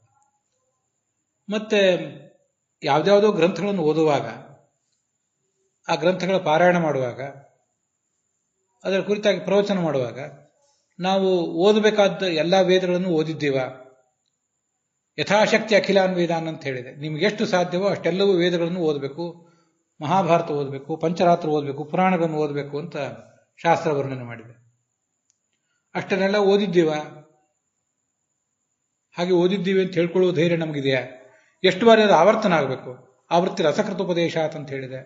ಮತ್ತೆ ಯಾವುದ್ಯಾವುದೋ ಗ್ರಂಥಗಳನ್ನು ಓದುವಾಗ, ಆ ಗ್ರಂಥಗಳ ಪಾರಾಯಣ ಮಾಡುವಾಗ, ಅದರ ಕುರಿತಾಗಿ ಪ್ರವಚನ ಮಾಡುವಾಗ ನಾವು ಓದಬೇಕಾದ ಎಲ್ಲ ವೇದಗಳನ್ನು ಓದಿದ್ದೀವ? ಯಥಾಶಕ್ತಿ ಅಖಿಲಾನ್ ವೇದಾನ್ ಅಂತ ಹೇಳಿದೆ. ನಿಮ್ಗೆ ಎಷ್ಟು ಸಾಧ್ಯವೋ ಅಷ್ಟೆಲ್ಲವೂ ವೇದಗಳನ್ನು ಓದಬೇಕು, ಮಹಾಭಾರತ ಓದಬೇಕು, ಪಂಚರಾತ್ರ ಓದಬೇಕು, ಪುರಾಣಗಳನ್ನು ಓದಬೇಕು ಅಂತ ಶಾಸ್ತ್ರ ವರ್ಣನೆ ಮಾಡಿದೆ. ಅಷ್ಟನ್ನೆಲ್ಲ ಓದಿದ್ದೀವ? ಹಾಗೆ ಓದಿದ್ದೀವಿ ಅಂತ ಹೇಳ್ಕೊಳ್ಳುವ ಧೈರ್ಯ ನಮಗಿದೆಯಾ? ಎಷ್ಟು ಬಾರಿ ಅದು ಆವರ್ತನ ಆಗಬೇಕು. ಆವೃತ್ತಿ ರಸಕೃತ ಉಪದೇಶ ಅಂತ ಹೇಳಿದೆ.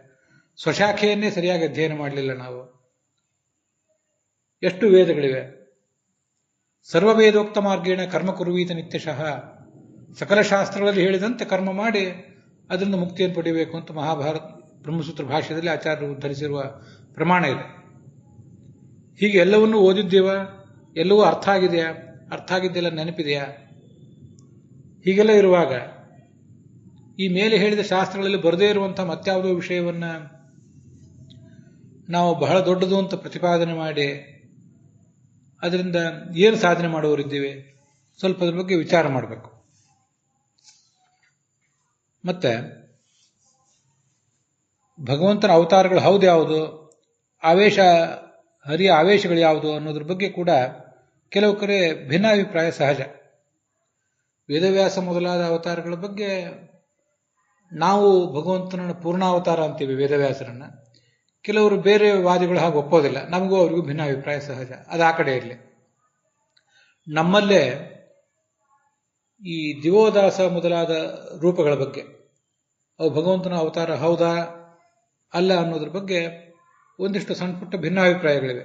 ಸ್ವಶಾಖೆಯನ್ನೇ ಸರಿಯಾಗಿ ಅಧ್ಯಯನ ಮಾಡಲಿಲ್ಲ ನಾವು. ಎಷ್ಟು ವೇದಗಳಿವೆ. ಸರ್ವವೇದೋಕ್ತ ಮಾರ್ಗೇಣ ಕರ್ಮ ಕುರುವೀತ ನಿತ್ಯಶಃ. ಸಕಲ ಶಾಸ್ತ್ರಗಳಲ್ಲಿ ಹೇಳಿದಂತೆ ಕರ್ಮ ಮಾಡಿ ಅದರಿಂದ ಮುಕ್ತಿಯನ್ನು ಪಡೆಯಬೇಕು ಅಂತ ಮಹಾಭಾರತ ಬ್ರಹ್ಮಸೂತ್ರ ಭಾಷ್ಯದಲ್ಲಿ ಆಚಾರ್ಯರು ಉದ್ಧರಿಸಿರುವ ಪ್ರಮಾಣ ಇದೆ. ಹೀಗೆ ಎಲ್ಲವನ್ನೂ ಓದಿದ್ದೀವ? ಎಲ್ಲವೂ ಅರ್ಥ ಆಗಿದೆಯಾ? ಅರ್ಥ ಆಗಿದ್ದೆಲ್ಲ ನೆನಪಿದೆಯಾ? ಹೀಗೆಲ್ಲ ಇರುವಾಗ ಈ ಮೇಲೆ ಹೇಳಿದ ಶಾಸ್ತ್ರಗಳಲ್ಲಿ ಬರದೇ ಇರುವಂತಹ ಮತ್ಯಾವುದೋ ವಿಷಯವನ್ನ ನಾವು ಬಹಳ ದೊಡ್ಡದು ಅಂತ ಪ್ರತಿಪಾದನೆ ಮಾಡಿ ಅದರಿಂದ ಏನು ಸಾಧನೆ ಮಾಡುವವರಿದ್ದೀವಿ? ಸ್ವಲ್ಪ ಅದ್ರ ಬಗ್ಗೆ ವಿಚಾರ ಮಾಡಬೇಕು. ಮತ್ತೆ ಭಗವಂತನ ಅವತಾರಗಳು ಹೌದ್ಯಾವುದು, ಹರಿಯ ಆವೇಶಗಳು ಯಾವುದು ಅನ್ನೋದ್ರ ಬಗ್ಗೆ ಕೂಡ ಕೆಲವು ಕಡೆ ಭಿನ್ನಾಭಿಪ್ರಾಯ ಸಹಜ. ವೇದವ್ಯಾಸ ಮೊದಲಾದ ಅವತಾರಗಳ ಬಗ್ಗೆ ನಾವು ಭಗವಂತನ ಪೂರ್ಣಾವತಾರ ಅಂತೀವಿ ವೇದವ್ಯಾಸರನ್ನ. ಕೆಲವರು ಬೇರೆ ವಾದಿಗಳು ಹಾಗೆ ಒಪ್ಪೋದಿಲ್ಲ. ನಮಗೂ ಅವರಿಗೂ ಭಿನ್ನಾಭಿಪ್ರಾಯ ಸಹಜ. ಅದು ಆ ಕಡೆ ಇರಲಿ. ನಮ್ಮಲ್ಲೇ ಈ ದಿವೋದಾಸ ಮೊದಲಾದ ರೂಪಗಳ ಬಗ್ಗೆ, ಅವು ಭಗವಂತನ ಅವತಾರ ಹೌದಾ ಅಲ್ಲ ಅನ್ನೋದ್ರ ಬಗ್ಗೆ ಒಂದಿಷ್ಟು ಸಣ್ಣ ಪುಟ್ಟ ಭಿನ್ನಾಭಿಪ್ರಾಯಗಳಿವೆ.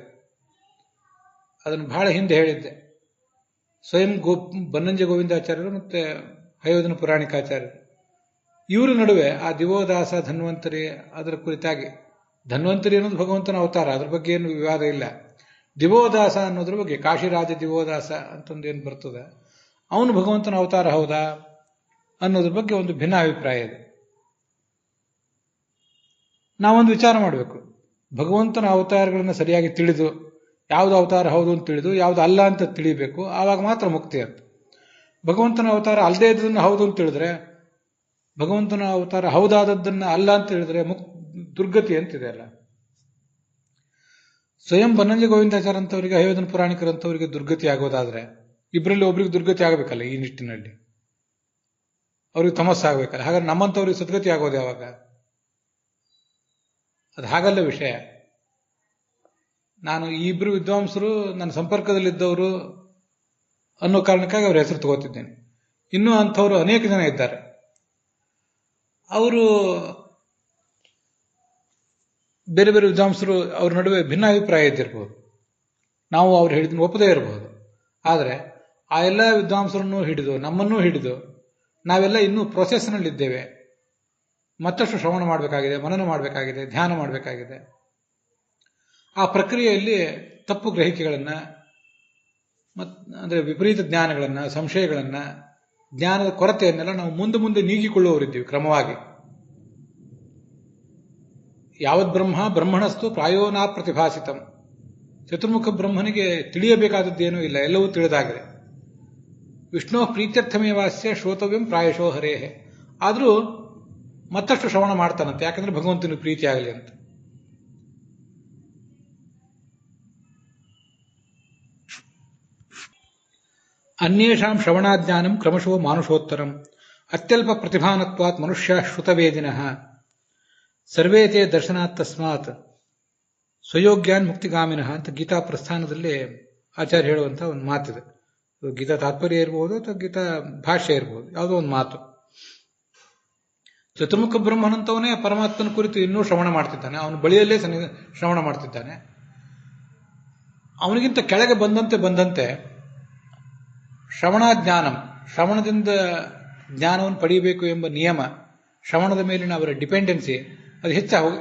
ಅದನ್ನು ಬಹಳ ಹಿಂದೆ ಹೇಳಿದ್ದೆ. ಸ್ವಯಂ ಬನ್ನಂಜ ಗೋವಿಂದಾಚಾರ್ಯರು ಮತ್ತೆ ಹಯೋಧನ ಪುರಾಣಿಕಾಚಾರ್ಯರು ಇವರ ನಡುವೆ ಆ ದಿವೋದಾಸ ಧನ್ವಂತರಿ ಅದರ ಕುರಿತಾಗಿ, ಧನ್ವಂತರಿ ಅನ್ನೋದು ಭಗವಂತನ ಅವತಾರ, ಅದ್ರ ಬಗ್ಗೆ ಏನು ವಿವಾದ ಇಲ್ಲ. ದಿವೋದಾಸ ಅನ್ನೋದ್ರ ಬಗ್ಗೆ, ಕಾಶಿರಾಜ ದಿವೋದಾಸ ಅಂತಂದು ಏನು ಬರ್ತದೆ, ಅವನು ಭಗವಂತನ ಅವತಾರ ಹೌದಾ ಅನ್ನೋದ್ರ ಬಗ್ಗೆ ಒಂದು ಭಿನ್ನ ಅಭಿಪ್ರಾಯ ಇದೆ. ನಾವೊಂದು ವಿಚಾರ ಮಾಡಬೇಕು. ಭಗವಂತನ ಅವತಾರಗಳನ್ನು ಸರಿಯಾಗಿ ತಿಳಿದು ಯಾವುದು ಅವತಾರ ಹೌದು ಅಂತ ತಿಳಿದು ಯಾವುದು ಅಲ್ಲ ಅಂತ ತಿಳಿಬೇಕು. ಆವಾಗ ಮಾತ್ರ ಮುಕ್ತಿ ಅಂತ. ಭಗವಂತನ ಅವತಾರ ಅಲ್ಲದೇ ಇದ್ದದನ್ನು ಹೌದು ಅಂತ ತಿಳಿದ್ರೆ, ಭಗವಂತನ ಅವತಾರ ಹೌದಾದದ್ದನ್ನು ಅಲ್ಲ ಅಂತ ಹೇಳಿದ್ರೆ ದುರ್ಗತಿ ಅಂತಿದೆ ಅಲ್ಲ. ಸ್ವಯಂ ಬನ್ನಂಜ ಗೋವಿಂದಾಚಾರ್ಯ ಅಂತವರಿಗೆ, ಹಯೋಧನ ಪುರಾಣಿಕರಂತವರಿಗೆ ದುರ್ಗತಿ ಆಗೋದಾದ್ರೆ ಇಬ್ಬರಲ್ಲಿ ಒಬ್ರಿಗೆ ದುರ್ಗತಿ ಆಗಬೇಕಲ್ಲ. ಈ ನಿಟ್ಟಿನಲ್ಲಿ ಅವ್ರಿಗೆ ತಮಸ್ಸಾಗಬೇಕಲ್ಲ. ಹಾಗಾದ್ರೆ ನಮ್ಮಂಥವ್ರಿಗೆ ಸದ್ಗತಿ ಆಗೋದು ಯಾವಾಗ? ಅದು ಹಾಗಲ್ಲ ವಿಷಯ. ನಾನು ಈ ಇಬ್ಬರು ವಿದ್ವಾಂಸರು ನನ್ನ ಸಂಪರ್ಕದಲ್ಲಿದ್ದವರು ಅನ್ನೋ ಕಾರಣಕ್ಕಾಗಿ ಅವ್ರ ಹೆಸರು ತಗೋತಿದ್ದೇನೆ. ಇನ್ನೂ ಅಂಥವ್ರು ಅನೇಕ ಜನ ಇದ್ದಾರೆ. ಅವರು ಬೇರೆ ಬೇರೆ ವಿದ್ವಾಂಸರು ಅವ್ರ ನಡುವೆ ಭಿನ್ನಾಭಿಪ್ರಾಯ ಇದ್ದಿರಬಹುದು. ನಾವು ಅವ್ರು ಹೇಳಿದ್ದನ್ನು ಒಪ್ಪದೇ ಇರಬಹುದು. ಆದರೆ ಆ ಎಲ್ಲ ವಿದ್ವಾಂಸರನ್ನು ಹಿಡಿದು ನಮ್ಮನ್ನೂ ಹಿಡಿದು ನಾವೆಲ್ಲ ಇನ್ನೂ ಪ್ರೊಸೆಸ್ನಲ್ಲಿದ್ದೇವೆ. ಮತ್ತಷ್ಟು ಶ್ರವಣ ಮಾಡಬೇಕಾಗಿದೆ, ಮನನ ಮಾಡಬೇಕಾಗಿದೆ, ಧ್ಯಾನ ಮಾಡಬೇಕಾಗಿದೆ. ಆ ಪ್ರಕ್ರಿಯೆಯಲ್ಲಿ ತಪ್ಪು ಗ್ರಹಿಕೆಗಳನ್ನು ಅಂದರೆ ವಿಪರೀತ ಜ್ಞಾನಗಳನ್ನು, ಸಂಶಯಗಳನ್ನು, ಜ್ಞಾನದ ಕೊರತೆಯನ್ನೆಲ್ಲ ನಾವು ಮುಂದೆ ಮುಂದೆ ನೀಗಿಕೊಳ್ಳುವವರಿದ್ದೀವಿ ಕ್ರಮವಾಗಿ. ಯಾವತ್ ಬ್ರಹ್ಮ ಬ್ರಹ್ಮಣಸ್ತು ಪ್ರಾಯೋನಾ ಪ್ರತಿಭಾಸಿತಂ. ಚತುರ್ಮುಖ ಬ್ರಹ್ಮನಿಗೆ ತಿಳಿಯಬೇಕಾದದ್ದೇನೂ ಇಲ್ಲ, ಎಲ್ಲವೂ ತಿಳಿದಾಗಿದೆ. ವಿಷ್ಣು ಪ್ರೀತ್ಯರ್ಥಮೇವಾಸ್ಯ ಶ್ರೋತವ್ಯಂ ಪ್ರಾಯಶೋ ಹರೇಹೆ. ಆದರೂ ಮತ್ತಷ್ಟು ಶ್ರವಣ ಮಾಡ್ತಾನಂತೆ, ಯಾಕಂದ್ರೆ ಭಗವಂತನಿಗೆ ಪ್ರೀತಿ ಆಗಲಿ ಅಂತ. ಅನ್ಯೇಷಾಂ ಶ್ರವಣಾಜ್ಞಾನಂ ಕ್ರಮಶೋ ಮಾನುಷೋತ್ತರಂ ಅತ್ಯಲ್ಪ ಪ್ರತಿಭಾನತ್ವಾತ್ ಮನುಷ್ಯ ಶ್ರುತವೇದಿನಃ ಸರ್ವೇ ತೇ ದರ್ಶನಾತ್ ತಸ್ಮಾತ್ ಸ್ವಯೋಗ್ಯಾನ್ ಮುಕ್ತಿಗಾಮಿನಃ ಅಂತ ಗೀತಾ ಪ್ರಸ್ಥಾನದಲ್ಲಿ ಆಚಾರ್ಯ ಹೇಳುವಂಥ ಒಂದು ಮಾತಿದೆ. ಗೀತಾ ತಾತ್ಪರ್ಯ ಇರಬಹುದು ಅಥವಾ ಗೀತಾ ಭಾಷ್ಯ ಇರಬಹುದು, ಯಾವುದೋ ಒಂದು ಮಾತು. ಚತುರ್ಮುಖ ಬ್ರಹ್ಮನಂತವನೇ ಪರಮಾತ್ಮನ ಕುರಿತು ಇನ್ನೂ ಶ್ರವಣ ಮಾಡ್ತಿದ್ದಾನೆ, ಅವನ ಬಳಿಯಲ್ಲೇ ಶ್ರವಣ ಮಾಡ್ತಿದ್ದಾನೆ. ಅವನಿಗಿಂತ ಕೆಳಗೆ ಬಂದಂತೆ ಶ್ರವಣಾಜ್ಞಾನಂ, ಶ್ರವಣದಿಂದ ಜ್ಞಾನವನ್ನು ಪಡೆಯಬೇಕು ಎಂಬ ನಿಯಮ, ಶ್ರವಣದ ಮೇಲಿನ ಅವರ ಡಿಪೆಂಡೆನ್ಸಿ ಅದು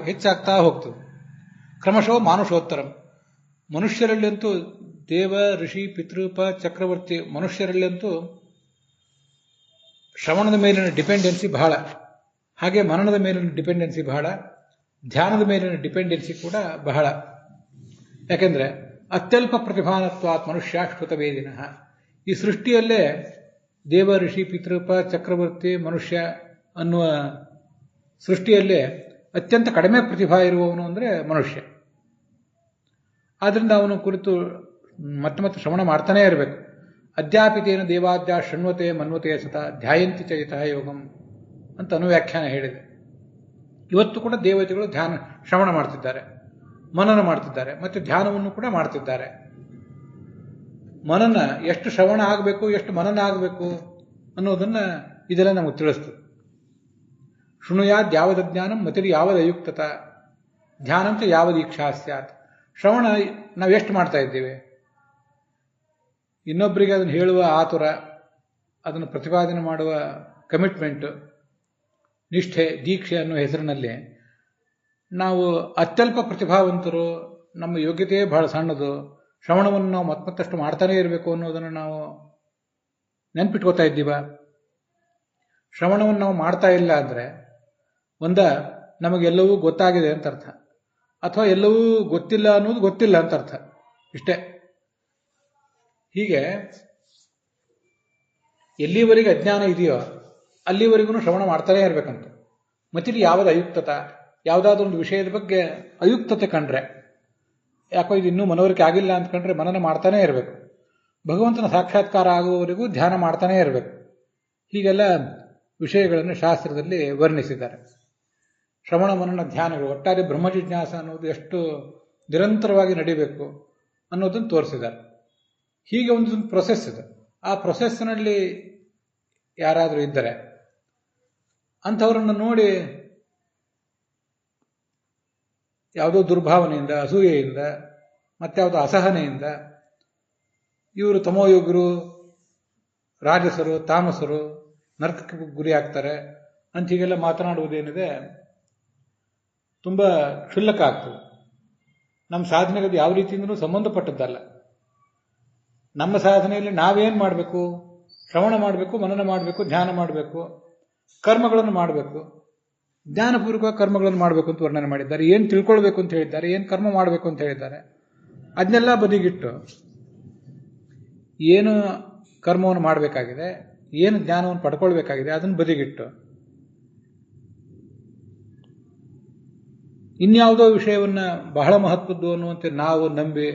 ಹೆಚ್ಚಾಗ್ತಾ ಹೋಗ್ತದೆ. ಕ್ರಮಶಃ ಮಾನುಷೋತ್ತರಂ. ಮನುಷ್ಯರಲ್ಲಂತೂ ದೇವ, ಋಷಿ, ಪಿತೃಪ, ಚಕ್ರವರ್ತಿ ಮನುಷ್ಯರಲ್ಲಂತೂ ಶ್ರವಣದ ಮೇಲಿನ ಡಿಪೆಂಡೆನ್ಸಿ ಬಹಳ, ಹಾಗೆ ಮನನದ ಮೇಲಿನ ಡಿಪೆಂಡೆನ್ಸಿ ಬಹಳ, ಧ್ಯಾನದ ಮೇಲಿನ ಡಿಪೆಂಡೆನ್ಸಿ ಕೂಡ ಬಹಳ. ಯಾಕೆಂದ್ರೆ ಅತ್ಯಲ್ಪ ಪ್ರತಿಭಾನತ್ವಾತ್ ಮನುಷ್ಯ ಶ್ರುತವೇದಿನಃ. ಈ ಸೃಷ್ಟಿಯಲ್ಲೇ ದೇವ, ಋಷಿ, ಪಿತೃಪ, ಚಕ್ರವರ್ತಿ, ಮನುಷ್ಯ ಅನ್ನುವ ಸೃಷ್ಟಿಯಲ್ಲೇ ಅತ್ಯಂತ ಕಡಿಮೆ ಪ್ರತಿಭಾ ಇರುವವನು ಅಂದರೆ ಮನುಷ್ಯ. ಆದ್ರಿಂದ ಅವನ ಕುರಿತು ಮತ್ತೆ ಮತ್ತೆ ಶ್ರವಣ ಮಾಡ್ತಾನೇ ಇರಬೇಕು. ಅಧ್ಯಾಪಿತೇನ ದೇವಾದ್ಯ ಶೃಣ್ವತೆ ಮನ್ವತೆ ಸತ ಧ್ಯಾಯಂತಿ ಚೈತ ಯೋಗಂ ಅಂತ ಅನುವ್ಯಾಖ್ಯಾನ ಹೇಳಿದೆ. ಇವತ್ತು ಕೂಡ ದೇವತೆಗಳು ಶ್ರವಣ ಮಾಡ್ತಿದ್ದಾರೆ, ಮನನ ಮಾಡ್ತಿದ್ದಾರೆ, ಮತ್ತೆ ಧ್ಯಾನವನ್ನು ಕೂಡ ಮಾಡ್ತಿದ್ದಾರೆ. ಮನನ ಎಷ್ಟು ಶ್ರವಣ ಆಗಬೇಕು, ಎಷ್ಟು ಮನನ ಆಗಬೇಕು ಅನ್ನೋದನ್ನ ಇದೆಲ್ಲ ನಮಗೆ ತಿಳಿಸ್ತದೆ. ಶೃಣುಯಾದ್ ಯಾವದ ಜ್ಞಾನಂ ಮತಿರಿ ಯಾವದ ಅಯುಕ್ತತ ಧ್ಯಾನಂತ ಯಾವದ ಇಚ್ಛಾ ಸ್ಯಾತ್. ಶ್ರವಣ ನಾವು ಎಷ್ಟು ಮಾಡ್ತಾ ಇದ್ದೇವೆ? ಇನ್ನೊಬ್ಬರಿಗೆ ಅದನ್ನು ಹೇಳುವ ಆತುರ, ಅದನ್ನು ಪ್ರತಿಪಾದನೆ ಮಾಡುವ ಕಮಿಟ್ಮೆಂಟ್, ನಿಷ್ಠೆ, ದೀಕ್ಷೆ ಅನ್ನೋ ಹೆಸರಿನಲ್ಲಿ ನಾವು ಅತ್ಯಲ್ಪ ಪ್ರತಿಭಾವಂತರು, ನಮ್ಮ ಯೋಗ್ಯತೆಯೇ ಬಹಳ ಸಣ್ಣದು, ಶ್ರವಣವನ್ನು ನಾವು ಮತ್ತಷ್ಟು ಮಾಡ್ತಾನೇ ಇರಬೇಕು ಅನ್ನೋದನ್ನು ನಾವು ನೆನ್ಪಿಟ್ಕೋತಾ ಇದ್ದೀವ? ಶ್ರವಣವನ್ನು ನಾವು ಮಾಡ್ತಾ ಇಲ್ಲ ಅಂದರೆ ನಮಗೆಲ್ಲವೂ ಗೊತ್ತಾಗಿದೆ ಅಂತ ಅರ್ಥ, ಅಥವಾ ಎಲ್ಲವೂ ಗೊತ್ತಿಲ್ಲ ಅನ್ನೋದು ಗೊತ್ತಿಲ್ಲ ಅಂತ ಅರ್ಥ. ಇಷ್ಟೇ. ಹೀಗೆ ಎಲ್ಲಿವರೆಗೆ ಅಜ್ಞಾನ ಇದೆಯೋ ಅಲ್ಲಿವರೆಗೂ ಶ್ರವಣ ಮಾಡ್ತಾನೇ ಇರಬೇಕಂತ. ಮತ್ತಿಲ್ಲಿ ಯಾವುದು ಅಯುಕ್ತತ, ಯಾವುದಾದ್ರೂ ಒಂದು ವಿಷಯದ ಬಗ್ಗೆ ಅಯುಕ್ತತೆ ಕಂಡ್ರೆ, ಯಾಕೋ ಇದು ಇನ್ನೂ ಮನವರಿಕೆ ಆಗಿಲ್ಲ ಅಂತ ಕಂಡ್ರೆ ಮನನ ಮಾಡ್ತಾನೇ ಇರಬೇಕು. ಭಗವಂತನ ಸಾಕ್ಷಾತ್ಕಾರ ಆಗುವವರೆಗೂ ಧ್ಯಾನ ಮಾಡ್ತಾನೇ ಇರಬೇಕು. ಹೀಗೆಲ್ಲ ವಿಷಯಗಳನ್ನು ಶಾಸ್ತ್ರದಲ್ಲಿ ವರ್ಣಿಸಿದ್ದಾರೆ. ಶ್ರವಣ ಮನನ ಧ್ಯಾನಗಳು, ಒಟ್ಟಾರೆ ಬ್ರಹ್ಮಜಿಜ್ಞಾಸ ಅನ್ನೋದು ಎಷ್ಟು ನಿರಂತರವಾಗಿ ನಡಿಬೇಕು ಅನ್ನೋದನ್ನು ತೋರಿಸಿದ್ದಾರೆ. ಹೀಗೆ ಒಂದು ಪ್ರೊಸೆಸ್ ಇದೆ. ಆ ಪ್ರೊಸೆಸ್ನಲ್ಲಿ ಯಾರಾದರೂ ಇದ್ದರೆ ಅಂಥವರನ್ನು ನೋಡಿ ಯಾವುದೋ ದುರ್ಭಾವನೆಯಿಂದ, ಅಸೂಯೆಯಿಂದ, ಮತ್ಯಾವುದೋ ಅಸಹನೆಯಿಂದ ಇವರು ತಮೋಯೋಗರು, ರಾಜಸರು, ತಾಮಸರು, ನರಕಕ್ಕೆ ಗುರಿ ಆಗ್ತಾರೆ ಅಂತ ಹೀಗೆಲ್ಲ ಮಾತನಾಡುವುದೇನಿದೆ ತುಂಬ ಕ್ಷುಲ್ಲಕ ಆಗ್ತದೆ. ನಮ್ಮ ಸಾಧನೆಗೆ ಅದು ಯಾವ ರೀತಿಯಿಂದಲೂ ಸಂಬಂಧಪಟ್ಟದ್ದಲ್ಲ. ನಮ್ಮ ಸಾಧನೆಯಲ್ಲಿ ನಾವೇನು ಮಾಡಬೇಕು? ಶ್ರವಣ ಮಾಡಬೇಕು, ಮನನ ಮಾಡಬೇಕು, ಧ್ಯಾನ ಮಾಡಬೇಕು, ಕರ್ಮಗಳನ್ನು ಮಾಡಬೇಕು, ಜ್ಞಾನಪೂರ್ವಕ ಕರ್ಮಗಳನ್ನು ಮಾಡಬೇಕು ಅಂತ ವರ್ಣನೆ ಮಾಡಿದ್ದಾರೆ. ಏನು ತಿಳ್ಕೊಳ್ಬೇಕು ಅಂತ ಹೇಳಿದ್ದಾರೆ, ಏನು ಕರ್ಮ ಮಾಡಬೇಕು ಅಂತ ಹೇಳಿದ್ದಾರೆ. ಅದನ್ನೆಲ್ಲ ಬದಿಗಿಟ್ಟು ಏನು ಕರ್ಮವನ್ನು ಮಾಡಬೇಕಾಗಿದೆ, ಏನು ಜ್ಞಾನವನ್ನು ಪಡ್ಕೊಳ್ಬೇಕಾಗಿದೆ ಅದನ್ನು ಬದಿಗಿಟ್ಟು ಇನ್ಯಾವುದೋ ವಿಷಯವನ್ನು ಬಹಳ ಮಹತ್ವದ್ದು ಅನ್ನುವಂತೆ ನಾವು ನಂಬಿ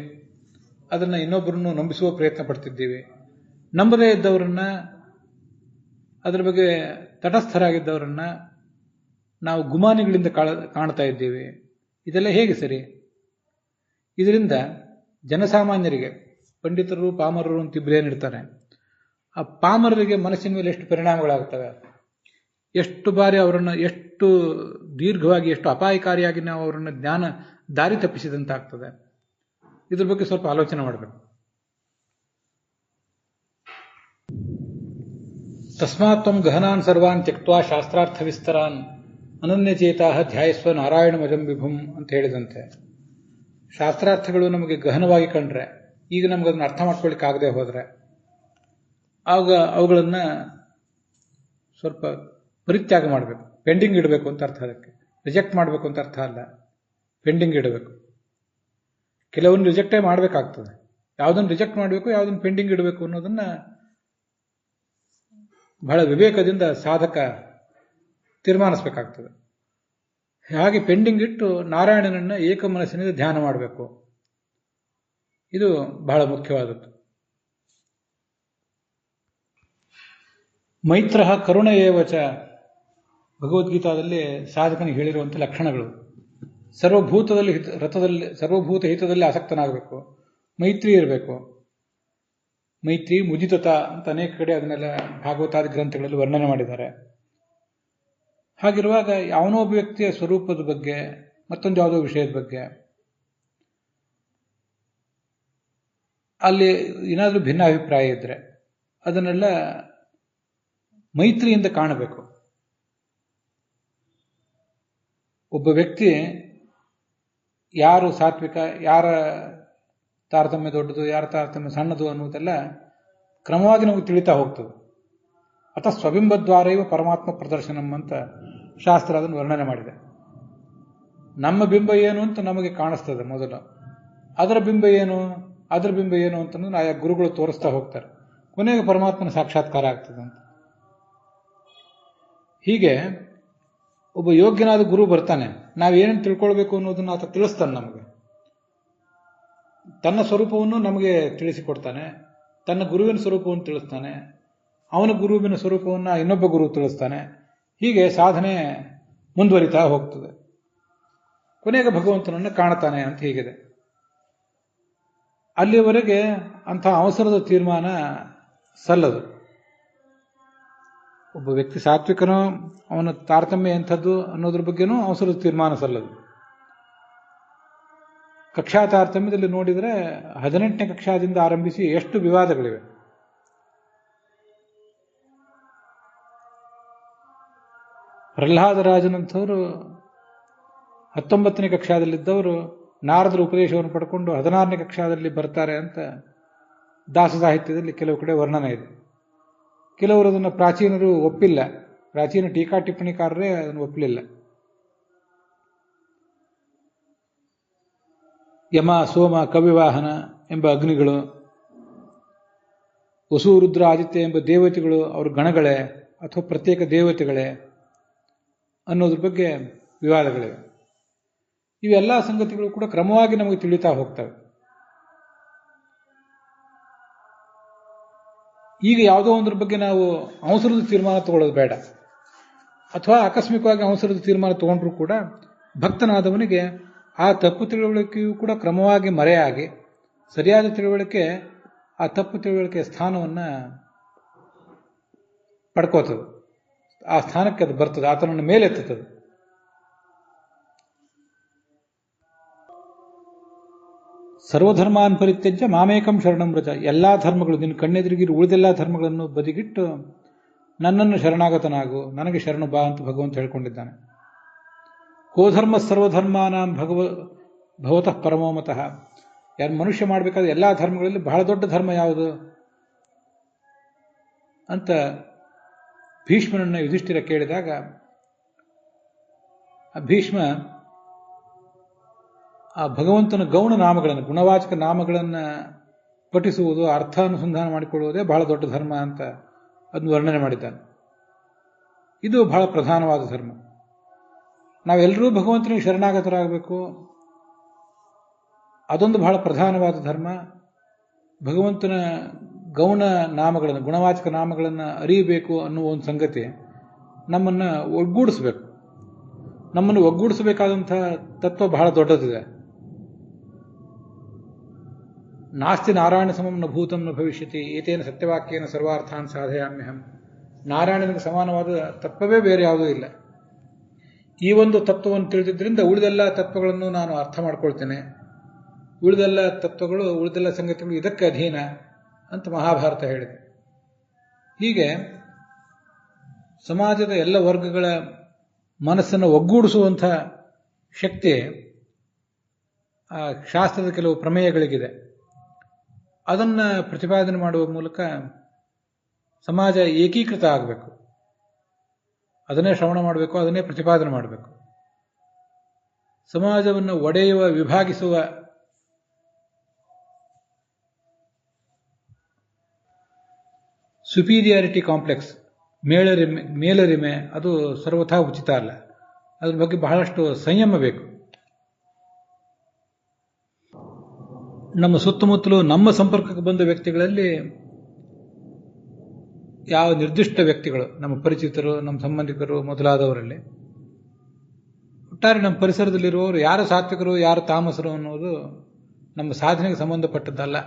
ಅದನ್ನು ಇನ್ನೊಬ್ಬರನ್ನು ನಂಬಿಸುವ ಪ್ರಯತ್ನ ಪಡ್ತಿದ್ದೀವಿ. ನಂಬದೇ ಇದ್ದವರನ್ನ, ಅದರ ಬಗ್ಗೆ ತಟಸ್ಥರಾಗಿದ್ದವರನ್ನ ನಾವು ಗುಮಾನಿಗಳಿಂದ ಕಾಣ್ತಾ ಇದ್ದೀವಿ. ಇದೆಲ್ಲ ಹೇಗೆ ಸರಿ? ಇದರಿಂದ ಜನಸಾಮಾನ್ಯರಿಗೆ, ಪಂಡಿತರು ಪಾಮರರು ಅಂತ ಇಬ್ಬರೇನಿರ್ತಾರೆ, ಆ ಪಾಮರರಿಗೆ ಮನಸ್ಸಿನ ಮೇಲೆ ಎಷ್ಟು ಪರಿಣಾಮಗಳಾಗ್ತವೆ, ಎಷ್ಟು ಬಾರಿ ಅವರನ್ನು, ಎಷ್ಟು ದೀರ್ಘವಾಗಿ, ಎಷ್ಟು ಅಪಾಯಕಾರಿಯಾಗಿ ನಾವು ಅವರನ್ನು ಜ್ಞಾನ ದಾರಿ ತಪ್ಪಿಸಿದಂತಾಗ್ತದೆ. ಇದ್ರ ಬಗ್ಗೆ ಸ್ವಲ್ಪ ಆಲೋಚನೆ ಮಾಡಬೇಕು. ತಸ್ಮಾತ್ ತ್ವಂ ಗಹನಾನ್ ಸರ್ವಾನ್ ತ್ಯಕ್ತ್ವಾ ಶಾಸ್ತ್ರಾರ್ಥ ವಿಸ್ತರಾನ್ ಅನನ್ಯಚೇತಾ ಧ್ಯಾಯಸ್ವ ನಾರಾಯಣಮಜಂ ವಿಭುಂ ಅಂತ ಹೇಳಿದಂತೆ, ಶಾಸ್ತ್ರಾರ್ಥಗಳು ನಮಗೆ ಗಹನವಾಗಿ ಕಂಡ್ರೆ, ಈಗ ನಮ್ಗೆ ಅದನ್ನು ಅರ್ಥ ಮಾಡ್ಕೊಳ್ಳಿಕ್ಕೆ ಆಗದೆ ಹೋದರೆ ಆಗ ಅವುಗಳನ್ನು ಸ್ವಲ್ಪ ಪರಿತ್ಯಾಗ ಮಾಡಬೇಕು, ಪೆಂಡಿಂಗ್ ಇಡಬೇಕು ಅಂತ ಅರ್ಥ. ಅದಕ್ಕೆ ರಿಜೆಕ್ಟ್ ಮಾಡಬೇಕು ಅಂತ ಅರ್ಥ ಅಲ್ಲ, ಪೆಂಡಿಂಗ್ ಇಡಬೇಕು. ಕೆಲವೊಂದು ರಿಜೆಕ್ಟೇ ಮಾಡಬೇಕಾಗ್ತದೆ. ಯಾವುದನ್ನು ರಿಜೆಕ್ಟ್ ಮಾಡಬೇಕು, ಯಾವುದನ್ನು ಪೆಂಡಿಂಗ್ ಇಡಬೇಕು ಅನ್ನೋದನ್ನು ಬಹಳ ವಿವೇಕದಿಂದ ಸಾಧಕ ತೀರ್ಮಾನಿಸಬೇಕಾಗ್ತದೆ. ಹಾಗೆ ಪೆಂಡಿಂಗ್ ಇಟ್ಟು ನಾರಾಯಣನನ್ನು ಏಕ ಮನಸ್ಸಿನಿಂದ ಧ್ಯಾನ ಮಾಡಬೇಕು. ಇದು ಬಹಳ ಮುಖ್ಯವಾದದ್ದು. ಮೈತ್ರ ಕರುಣ ಏವಚ ಭಗವದ್ಗೀತಾದಲ್ಲಿ ಸಾಧಕನಿಗೆ ಹೇಳಿರುವಂಥ ಲಕ್ಷಣಗಳು. ಸರ್ವಭೂತ ಹಿತದಲ್ಲಿ ಆಸಕ್ತನಾಗಬೇಕು, ಮೈತ್ರಿ ಇರಬೇಕು. ಮೈತ್ರಿ, ಮುದಿತತ ಅಂತ ಅನೇಕ ಕಡೆ ಅದನ್ನೆಲ್ಲ ಭಾಗವತಾದಿ ಗ್ರಂಥಗಳಲ್ಲಿ ವರ್ಣನೆ ಮಾಡಿದ್ದಾರೆ. ಹಾಗಿರುವಾಗ ಯಾವನೋ ಒಬ್ಬ ವ್ಯಕ್ತಿಯ ಸ್ವರೂಪದ ಬಗ್ಗೆ, ಮತ್ತೊಂದು ಯಾವುದೋ ವಿಷಯದ ಬಗ್ಗೆ ಅಲ್ಲಿ ಏನಾದರೂ ಭಿನ್ನ ಅಭಿಪ್ರಾಯ ಇದ್ದರೆ ಅದನ್ನೆಲ್ಲ ಮೈತ್ರಿಯಿಂದ ಕಾಣಬೇಕು. ಒಬ್ಬ ವ್ಯಕ್ತಿ ಯಾರು ಸಾತ್ವಿಕ, ಯಾರ ತಾರತಮ್ಯ ದೊಡ್ಡದು, ಯಾರ ತಾರತಮ್ಯ ಸಣ್ಣದು ಅನ್ನೋದೆಲ್ಲ ಕ್ರಮವಾಗಿ ನಮಗೆ ತಿಳಿತಾ ಹೋಗ್ತದೆ. ಅಥವಾ ಸ್ವಬಿಂಬದ್ವಾರೈವ ಪರಮಾತ್ಮ ಪ್ರದರ್ಶನಂ ಅಂತ ಶಾಸ್ತ್ರ ಅದನ್ನು ವರ್ಣನೆ ಮಾಡಿದೆ. ನಮ್ಮ ಬಿಂಬ ಏನು ಅಂತ ನಮಗೆ ಕಾಣಿಸ್ತದೆ ಮೊದಲು, ಅದರ ಬಿಂಬ ಏನು, ಅದರ ಬಿಂಬ ಏನು ಅಂತಂದ್ರೆ ಆಯಾ ಗುರುಗಳು ತೋರಿಸ್ತಾ ಹೋಗ್ತಾರೆ. ಕೊನೆಗೆ ಪರಮಾತ್ಮನ ಸಾಕ್ಷಾತ್ಕಾರ ಆಗ್ತದೆ ಅಂತ. ಹೀಗೆ ಒಬ್ಬ ಯೋಗ್ಯನಾದ ಗುರು ಬರ್ತಾನೆ, ನಾವೇನೇನು ತಿಳ್ಕೊಳ್ಬೇಕು ಅನ್ನೋದನ್ನ ಆತ ತಿಳಿಸ್ತಾನೆ ನಮಗೆ. ತನ್ನ ಸ್ವರೂಪವನ್ನು ನಮಗೆ ತಿಳಿಸಿಕೊಡ್ತಾನೆ, ತನ್ನ ಗುರುವಿನ ಸ್ವರೂಪವನ್ನು ತಿಳಿಸ್ತಾನೆ, ಅವನ ಗುರುವಿನ ಸ್ವರೂಪವನ್ನು ಇನ್ನೊಬ್ಬ ಗುರು ತಿಳಿಸ್ತಾನೆ. ಹೀಗೆ ಸಾಧನೆ ಮುಂದುವರಿತಾ ಹೋಗ್ತದೆ. ಕೊನೆಗೆ ಭಗವಂತನನ್ನು ಕಾಣ್ತಾನೆ ಅಂತ ಹೀಗಿದೆ. ಅಲ್ಲಿಯವರೆಗೆ ಅಂಥ ಅವಸರದ ತೀರ್ಮಾನ ಸಲ್ಲದು. ಒಬ್ಬ ವ್ಯಕ್ತಿ ಸಾತ್ವಿಕನೋ ಅವನ ತಾರತಮ್ಯ ಎಂಥದ್ದು ಅನ್ನೋದ್ರ ಬಗ್ಗೆನೂ ಅವಸರದ ತೀರ್ಮಾನ ಸಲ್ಲದು. ಕಕ್ಷಾ ತಾರತಮ್ಯದಲ್ಲಿ ನೋಡಿದರೆ 18ನೇ ಕಕ್ಷಾದಿಂದ ಆರಂಭಿಸಿ ಎಷ್ಟು ವಿವಾದಗಳಿವೆ. ಪ್ರಹ್ಲಾದರಾಜನಂಥವರು 19ನೇ ಕಕ್ಷಾದಲ್ಲಿದ್ದವರು ನಾರದರ ಉಪದೇಶವನ್ನು ಪಡ್ಕೊಂಡು 16ನೇ ಕಕ್ಷಾದಲ್ಲಿ ಬರ್ತಾರೆ ಅಂತ ದಾಸ ಸಾಹಿತ್ಯದಲ್ಲಿ ಕೆಲವು ಕಡೆ ವರ್ಣನೆ ಇದೆ. ಕೆಲವರು ಅದನ್ನು ಪ್ರಾಚೀನರು ಒಪ್ಪಿಲ್ಲ, ಪ್ರಾಚೀನ ಟೀಕಾ ಟಿಪ್ಪಣಿಕಾರರೇ ಅದನ್ನು ಒಪ್ಪಲಿಲ್ಲ. ಯಮ, ಸೋಮ, ಕವಿವಾಹನ ಎಂಬ ಅಗ್ನಿಗಳು, ವಸು, ರುದ್ರ, ಆದಿತ್ಯ ಎಂಬ ದೇವತೆಗಳು ಅವ್ರ ಗಣಗಳೇ ಅಥವಾ ಪ್ರತ್ಯೇಕ ದೇವತೆಗಳೇ ಅನ್ನೋದ್ರ ಬಗ್ಗೆ ವಿವಾದಗಳಿವೆ. ಇವೆಲ್ಲ ಸಂಗತಿಗಳು ಕೂಡ ಕ್ರಮವಾಗಿ ನಮಗೆ ತಿಳಿತಾ ಹೋಗ್ತವೆ. ಈಗ ಯಾವುದೋ ಒಂದ್ರ ಬಗ್ಗೆ ನಾವು ಅವಸರದ ತೀರ್ಮಾನ ತಗೊಳ್ಳೋದು ಬೇಡ, ಅಥವಾ ಆಕಸ್ಮಿಕವಾಗಿ ಅವಸರದ ತೀರ್ಮಾನ ತಗೊಂಡ್ರೂ ಕೂಡ ಭಕ್ತನಾದವನಿಗೆ ಆ ತಪ್ಪು ತಿಳುವಳಿಕೆಯೂ ಕೂಡ ಕ್ರಮವಾಗಿ ಮರೆಯಾಗಿ ಸರಿಯಾದ ತಿಳುವಳಿಕೆ ಆ ತಪ್ಪು ತಿಳುವಳಿಕೆಯ ಸ್ಥಾನವನ್ನು ಪಡ್ಕೋತದೆ. ಆ ಸ್ಥಾನಕ್ಕೆ ಅದು ಬರ್ತದೆ, ಆತನನ್ನು ಮೇಲೆತ್ತುತ್ತದೆ. ಸರ್ವಧರ್ಮಾನ್ ಪರಿತ್ಯಜ್ಯ ಮಾಮೇಕಂ ಶರಣಂ ವ್ರಜ. ಎಲ್ಲಾ ಧರ್ಮಗಳು, ನಿನ್ನ ಕಣ್ಣೆದುರಿಗಿರು ಉಳಿದೆಲ್ಲ ಧರ್ಮಗಳನ್ನು ಬದಿಗಿಟ್ಟು ನನ್ನನ್ನು ಶರಣಾಗತನಾಗು, ನನಗೆ ಶರಣು ಬಾ ಅಂತ ಭಗವಂತ ಹೇಳ್ಕೊಂಡಿದ್ದಾನೆ. ಕೋಧರ್ಮ ಸರ್ವಧರ್ಮಾನಾಂ ಭವತಃ ಪರಮೋಮತಃ. ಯಾರು ಮನುಷ್ಯ ಮಾಡಬೇಕಾದ ಎಲ್ಲಾ ಧರ್ಮಗಳಲ್ಲಿ ಬಹಳ ದೊಡ್ಡ ಧರ್ಮ ಯಾವುದು ಅಂತ ಭೀಷ್ಮನನ್ನು ಯುಧಿಷ್ಠಿರ ಕೇಳಿದಾಗ ಭೀಷ್ಮ ಆ ಭಗವಂತನ ಗೌಣ ನಾಮಗಳನ್ನು, ಗುಣವಾಚಕ ನಾಮಗಳನ್ನು ಪಠಿಸುವುದು, ಅರ್ಥಾನುಸಂಧಾನ ಮಾಡಿಕೊಳ್ಳುವುದೇ ಬಹಳ ದೊಡ್ಡ ಧರ್ಮ ಅಂತ ಅದನ್ನು ವರ್ಣನೆ ಮಾಡಿದ್ದಾನೆ. ಇದು ಬಹಳ ಪ್ರಧಾನವಾದ ಧರ್ಮ. ನಾವೆಲ್ಲರೂ ಭಗವಂತನಿಗೆ ಶರಣಾಗತರಾಗಬೇಕು, ಅದೊಂದು ಬಹಳ ಪ್ರಧಾನವಾದ ಧರ್ಮ. ಭಗವಂತನ ಗೌಣ ನಾಮಗಳನ್ನು, ಗುಣವಾಚಕ ನಾಮಗಳನ್ನು ಅರಿಯಬೇಕು ಅನ್ನುವ ಒಂದು ಸಂಗತಿ ನಮ್ಮನ್ನು ಒಗ್ಗೂಡಿಸಬೇಕು. ನಮ್ಮನ್ನು ಒಗ್ಗೂಡಿಸಬೇಕಾದಂಥ ತತ್ವ ಬಹಳ ದೊಡ್ಡದಿದೆ. ನಾಸ್ತಿ ನಾರಾಯಣ ಸಮಂ ನ ಭೂತಂ ನ ಭವಿಷ್ಯತಿ ಏತೇನ ಸತ್ಯವಾಕ್ಯೇನ ಸರ್ವಾರ್ಥಾನ್ ಸಾಧಯಾಮ್ಯಹಂ. ನಾರಾಯಣನಿಗೆ ಸಮಾನವಾದ ತತ್ವವೇ ಬೇರೆ ಯಾವುದೂ ಇಲ್ಲ. ಈ ಒಂದು ತತ್ವವನ್ನು ತಿಳಿದಿದ್ದರಿಂದ ಉಳಿದೆಲ್ಲ ತತ್ವಗಳನ್ನು ನಾನು ಅರ್ಥ ಮಾಡ್ಕೊಳ್ತೇನೆ, ಉಳಿದೆಲ್ಲ ತತ್ವಗಳು, ಉಳಿದೆಲ್ಲ ಸಂಗತಿಗಳು ಇದಕ್ಕೆ ಅಧೀನ ಅಂತ ಮಹಾಭಾರತ ಹೇಳಿದೆ. ಹೀಗೆ ಸಮಾಜದ ಎಲ್ಲ ವರ್ಗಗಳ ಮನಸ್ಸನ್ನು ಒಗ್ಗೂಡಿಸುವಂಥ ಶಕ್ತಿ ಆ ಶಾಸ್ತ್ರದ ಕೆಲವು ಪ್ರಮೇಯಗಳಿಗಿದೆ. ಅದನ್ನು ಪ್ರತಿಪಾದನೆ ಮಾಡುವ ಮೂಲಕ ಸಮಾಜ ಏಕೀಕೃತ ಆಗಬೇಕು. ಅದನ್ನೇ ಶ್ರವಣ ಮಾಡಬೇಕು, ಅದನ್ನೇ ಪ್ರತಿಪಾದನೆ ಮಾಡಬೇಕು. ಸಮಾಜವನ್ನು ಒಡೆಯುವ, ವಿಭಾಗಿಸುವ ಸುಪೀರಿಯಾರಿಟಿ ಕಾಂಪ್ಲೆಕ್ಸ್, ಮೇಲರಿಮೆ ಅದು ಸರ್ವಥಾ ಉಚಿತ ಅಲ್ಲ. ಅದ್ರ ಬಗ್ಗೆ ಬಹಳಷ್ಟು ಸಂಯಮ ಬೇಕು. ನಮ್ಮ ಸುತ್ತಮುತ್ತಲು ನಮ್ಮ ಸಂಪರ್ಕಕ್ಕೆ ಬಂದ ವ್ಯಕ್ತಿಗಳಲ್ಲಿ ಯಾವ ನಿರ್ದಿಷ್ಟ ವ್ಯಕ್ತಿಗಳು, ನಮ್ಮ ಪರಿಚಿತರು, ನಮ್ಮ ಸಂಬಂಧಿಕರು ಮೊದಲಾದವರಲ್ಲಿ, ಒಟ್ಟಾರೆ ನಮ್ಮ ಪರಿಸರದಲ್ಲಿರುವವರು ಯಾರು ಸಾತ್ವಿಕರು ಯಾರು ತಾಮಸರು ಅನ್ನೋದು ನಮ್ಮ ಸಾಧನೆಗೆ ಸಂಬಂಧಪಟ್ಟದ್ದಲ್ಲ.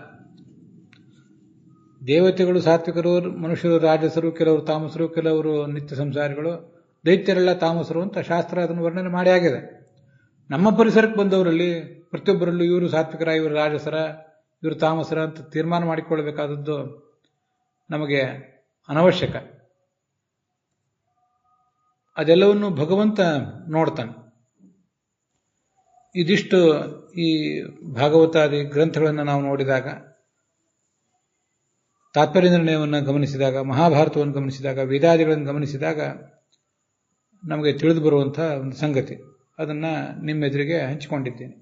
ದೇವತೆಗಳು ಸಾತ್ವಿಕರು, ಮನುಷ್ಯರು ರಾಜಸರು, ಕೆಲವರು ತಾಮಸರು, ಕೆಲವರು ನಿತ್ಯ ಸಂಸಾರಿಗಳು, ದೈತ್ಯರೆಲ್ಲ ತಾಮಸರು ಅಂತ ಶಾಸ್ತ್ರ ಅದನ್ನು ವರ್ಣನೆ ಮಾಡಿ ಆಗಿದೆ. ನಮ್ಮ ಪರಿಸರಕ್ಕೆ ಬಂದವರಲ್ಲಿ ಪ್ರತಿಯೊಬ್ಬರಲ್ಲೂ ಇವರು ಸಾತ್ವಿಕರ, ಇವರು ರಾಜಸರ, ಇವರು ತಾಮಸರ ಅಂತ ತೀರ್ಮಾನ ಮಾಡಿಕೊಳ್ಳಬೇಕಾದದ್ದು ನಮಗೆ ಅನವಶ್ಯಕ. ಅದೆಲ್ಲವನ್ನು ಭಗವಂತ ನೋಡ್ತಾನೆ. ಇದಿಷ್ಟು ಈ ಭಾಗವತಾದಿ ಗ್ರಂಥಗಳನ್ನು ನಾವು ನೋಡಿದಾಗ, ತಾತ್ಪರ್ಯ ನಿರ್ಣಯವನ್ನು ಗಮನಿಸಿದಾಗ, ಮಹಾಭಾರತವನ್ನು ಗಮನಿಸಿದಾಗ, ವೇದಾದಿಗಳನ್ನು ಗಮನಿಸಿದಾಗ ನಮಗೆ ತಿಳಿದು ಬರುವಂಥ ಒಂದು ಸಂಗತಿ. ಅದನ್ನು ನಿಮ್ಮೆದುರಿಗೆ ಹಂಚಿಕೊಂಡಿದ್ದೇನೆ.